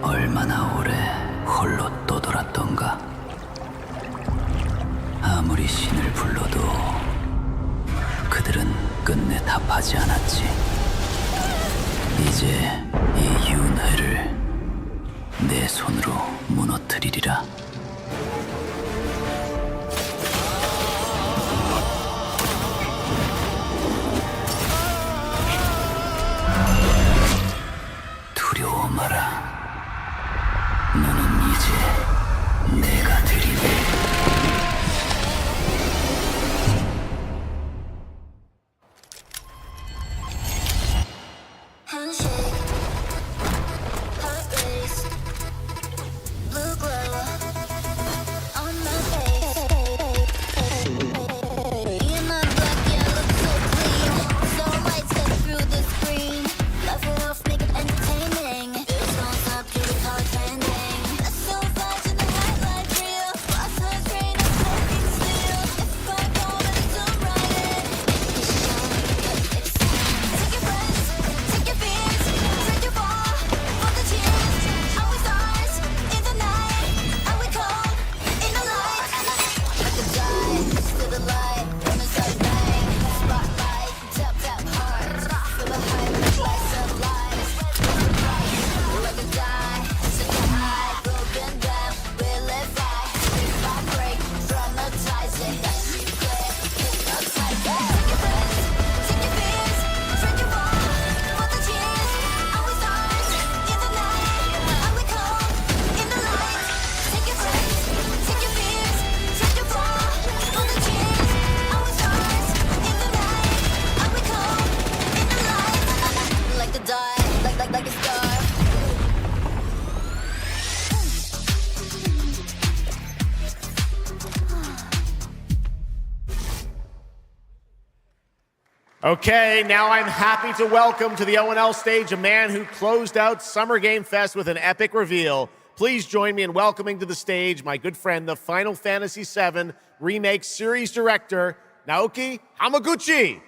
얼마나 오래 홀로 떠돌았던가. 아무리 신을 불러도 그들은 끝내 답하지 않았지. 이제 이 윤회를 내 손으로 무너뜨리리라. 두려워 마라. 너는 이제 내가 드리네. Handshake, heart race, blue glow. Okay, now I'm happy to welcome to the O&L stage a man who closed out Summer Game Fest with an epic reveal. Please join me in welcoming to the stage my good friend, the Final Fantasy VII Remake Series Director, Naoki Hamaguchi.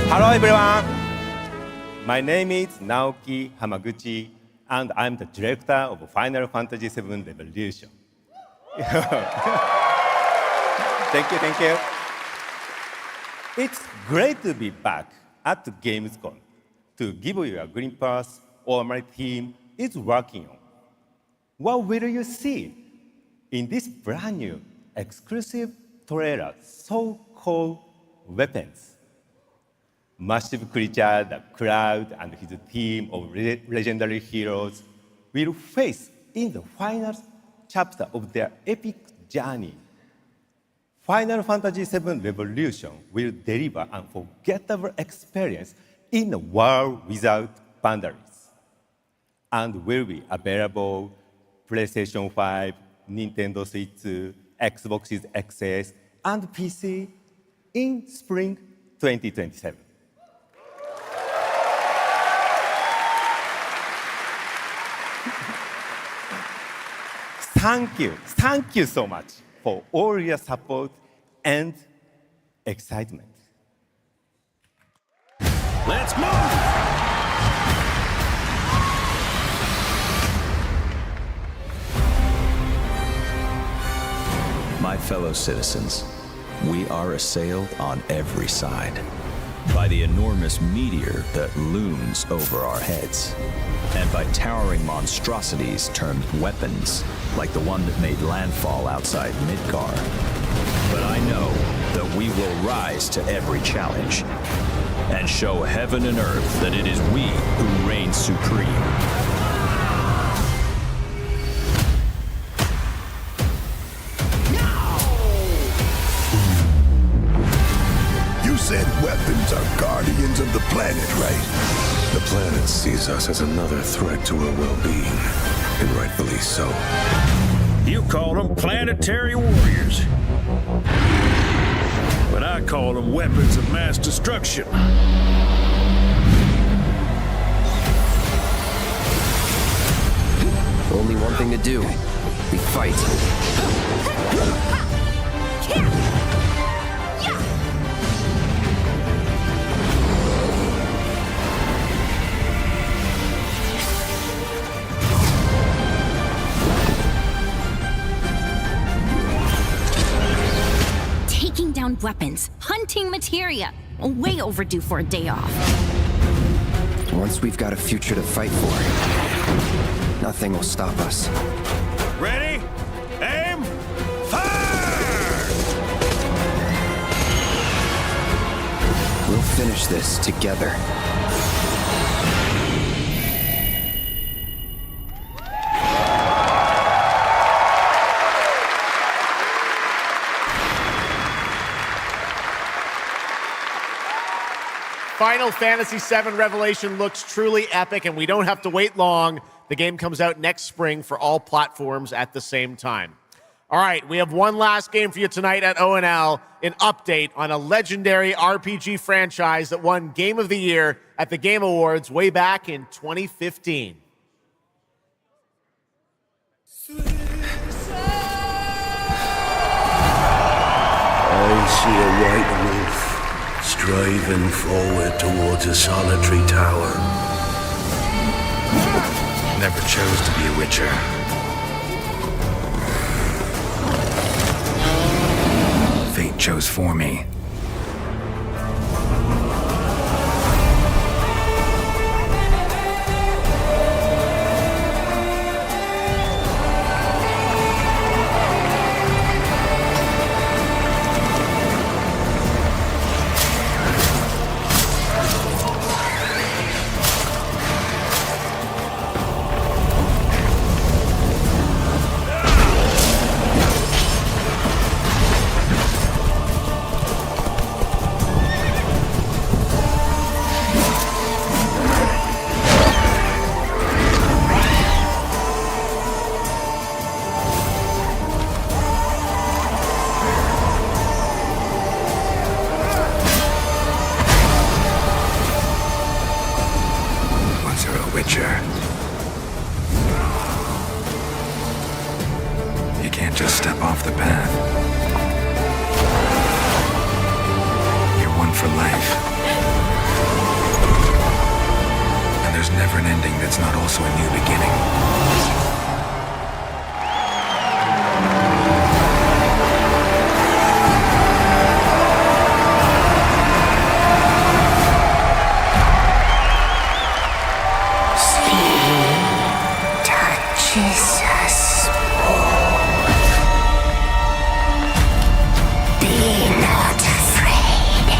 Hello everyone! My name is Naoki Hamaguchi, and I'm the director of Final Fantasy VII Revolution. Thank you. It's great to be back at Gamescom to give you a glimpse of what my team is working on. What will you see in this brand new exclusive trailer so-called Weapons? Massive creature, the Cloud, and his team of legendary heroes will face in the final chapter of their epic journey. Final Fantasy VII Revolution will deliver an unforgettable experience in a world without boundaries, and will be available PlayStation 5, Nintendo Switch 2, Xbox Series XS, and PC in spring 2027. Thank you so much for all your support and excitement. Let's move! My fellow citizens, we are assailed on every side by the enormous meteor that looms over our heads, and by towering monstrosities termed weapons, like the one that made landfall outside Midgar. But I know that we will rise to every challenge and show heaven and earth that it is we who reign supreme. You said weapons are guardians of the planet, right? The planet sees us as another threat to her well-being, and rightfully so. You call them planetary warriors. But I call them weapons of mass destruction. Only one thing to do. We fight. Taking down weapons, hunting materia. Way overdue for a day off. Once we've got a future to fight for, nothing will stop us. Ready? Aim! Fire! We'll finish this together. Final Fantasy VII Revelation looks truly epic, and we don't have to wait long. The game comes out next spring for all platforms at the same time. All right, we have one last game for you tonight at O&L, an update on a legendary RPG franchise that won Game of the Year at the Game Awards way back in 2015. I see a white wolf striving forward towards a solitary tower. Never chose to be a witcher. Fate chose for me. for life. And there's never an ending that's not also a new beginning. Jesus. Be not afraid.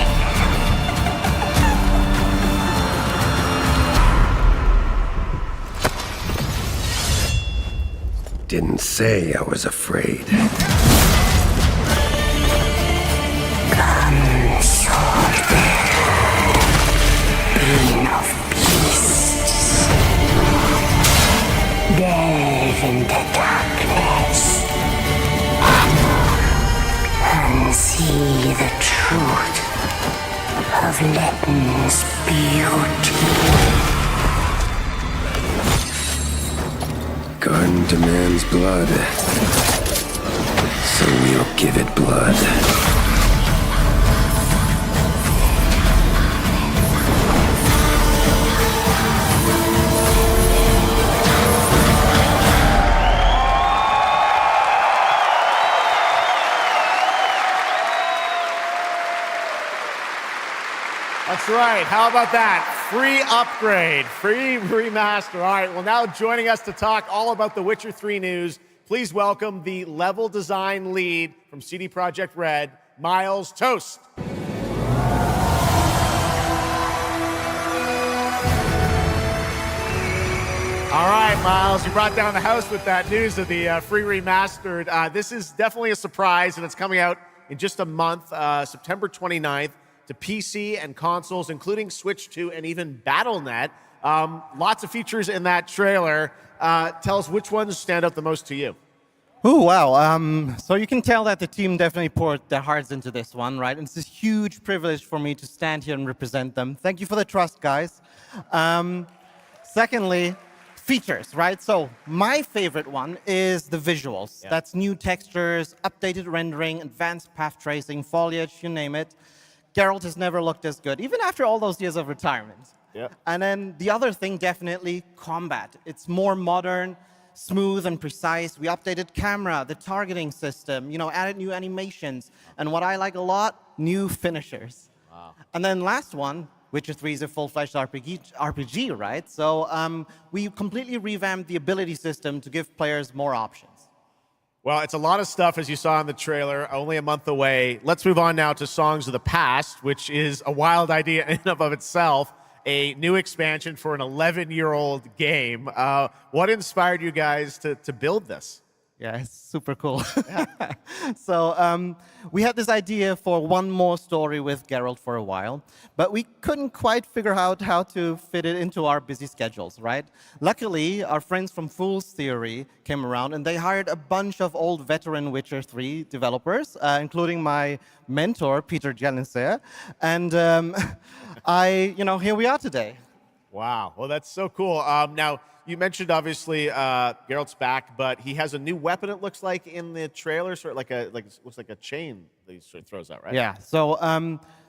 Didn't say I was afraid. Come, soldier. Being of beasts. Delve into darkness and see the truth of Letton's beauty. Garden demands blood, so we'll give it blood. That's right. How about that? Free upgrade, free remaster. All right, well, now joining us to talk all about the Witcher 3 news, please welcome the level design lead from CD Projekt Red, Miles Toast. All right, Miles, you brought down the house with that news of the free remastered. This is definitely a surprise, and it's coming out in just a month, September 29th. To PC and consoles, including Switch 2 and even Battle.net. Lots of features in that trailer. Tell us which ones stand out the most to you. Oh, wow. So you can tell that the team definitely poured their hearts into this one, right? And it's a huge privilege for me to stand here and represent them. Thank you for the trust, guys. Secondly, features, right? So my favorite one is the visuals. Yeah. That's new textures, updated rendering, advanced path tracing, foliage, you name it. Geralt has never looked as good, even after all those years of retirement. Yeah. And then the other thing, definitely combat. It's more modern, smooth and precise. We updated camera, the targeting system, added new animations. And what I like a lot, new finishers. Wow. And then last one, Witcher 3 is a full-fledged RPG, right? So we completely revamped the ability system to give players more options. Well, it's a lot of stuff, as you saw in the trailer, only a month away. Let's move on now to Songs of the Past, which is a wild idea in and of itself, a new expansion for an 11-year-old game. What inspired you guys to build this? Yeah, it's super cool. So we had this idea for one more story with Geralt for a while, but we couldn't quite figure out how to fit it into our busy schedules, right? Luckily, our friends from Fool's Theory came around, and they hired a bunch of old veteran Witcher 3 developers, including my mentor, Peter Jelenser. And here we are today. Wow. Well, that's so cool. Now, you mentioned, obviously, Geralt's back, but he has a new weapon, it looks like, in the trailer, sort of looks like a chain that he sort of throws out, right? Yeah. So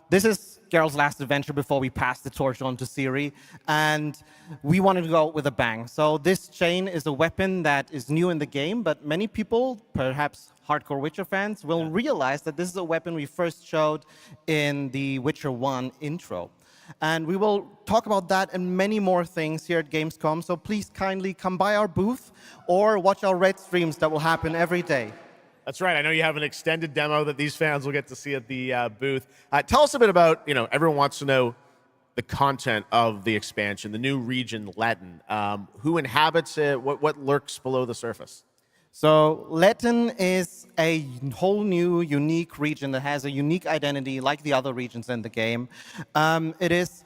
this is Geralt's last adventure before we pass the torch on to Ciri, and we wanted to go out with a bang. So this chain is a weapon that is new in the game, but many people, perhaps hardcore Witcher fans, will realize that this is a weapon we first showed in the Witcher 1 intro. And we will talk about that and many more things here at Gamescom, so please kindly come by our booth or watch our Red streams that will happen every day. That's right. I know you have an extended demo that these fans will get to see at the booth. Tell us a bit about, everyone wants to know the content of the expansion, the new region, Letton. Who inhabits it? What lurks below the surface? So Letton is a whole new, unique region that has a unique identity like the other regions in the game. It is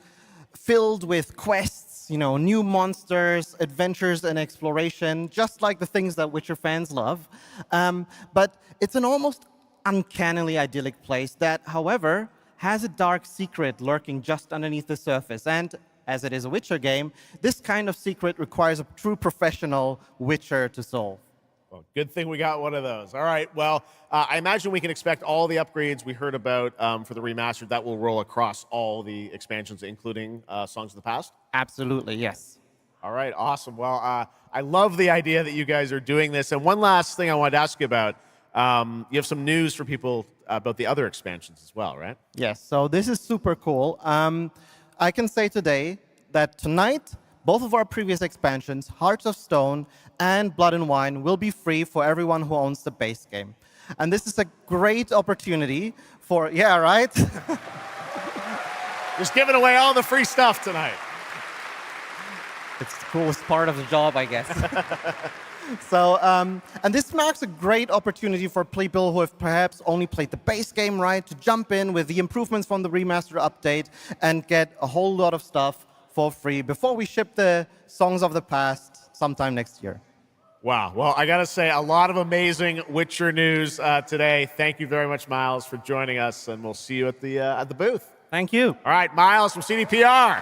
filled with quests, new monsters, adventures, and exploration, just like the things that Witcher fans love. But it's an almost uncannily idyllic place that, however, has a dark secret lurking just underneath the surface. And as it is a Witcher game, this kind of secret requires a true professional Witcher to solve. Well, good thing we got one of those. All right. Well, I imagine we can expect all the upgrades we heard about for the remastered. That will roll across all the expansions, including Songs of the Past? Absolutely, yes. All right. Awesome. Well, I love the idea that you guys are doing this. And one last thing I wanted to ask you about. You have some news for people about the other expansions as well, right? Yes, so this is super cool. I can say today that tonight, both of our previous expansions, Hearts of Stone and Blood and Wine, will be free for everyone who owns the base game. And this is a great opportunity for, yeah, right? Just giving away all the free stuff tonight. It's the coolest part of the job, I guess. So, and this marks a great opportunity for people who have perhaps only played the base game, right, to jump in with the improvements from the remaster update and get a whole lot of stuff for free before we ship the Songs of the Past sometime next year. Wow. Well, I got to say, a lot of amazing Witcher news today. Thank you very much, Miles, for joining us, and we'll see you at the booth. Thank you. All right, Miles from CDPR.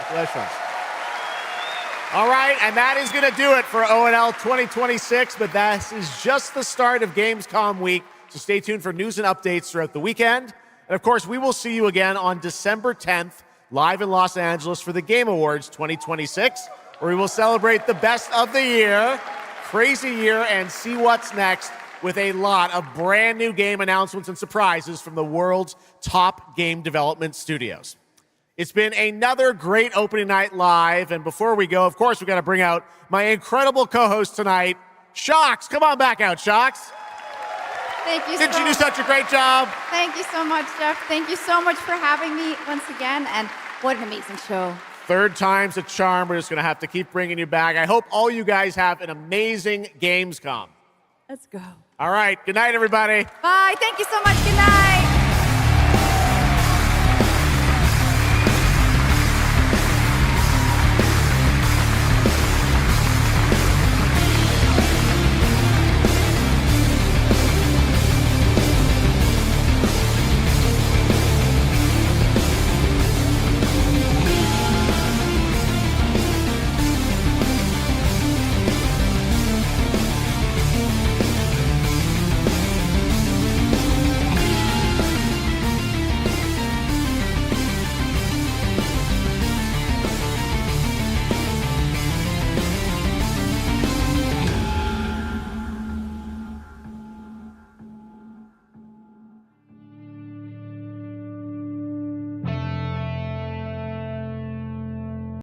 Congratulations. All right, and that is going to do it for ONL 2026, but that is just the start of Gamescom week, so stay tuned for news and updates throughout the weekend. And of course, we will see you again on December 10th, live in Los Angeles for the Game Awards 2026, where we will celebrate the best of the year, crazy year, and see what's next with a lot of brand new game announcements and surprises from the world's top game development studios. It's been another great opening night live, and before we go, of course, we've got to bring out my incredible co-host tonight, Shocks. Come on back out, Shocks. Thank you. Didn't you do such a great job? Thank you so much, Jeff. Thank you so much for having me once again, and what an amazing show. Third time's a charm. We're just going to have to keep bringing you back. I hope all you guys have an amazing Gamescom. Let's go. All right. Good night, everybody. Bye. Thank you so much. Good night.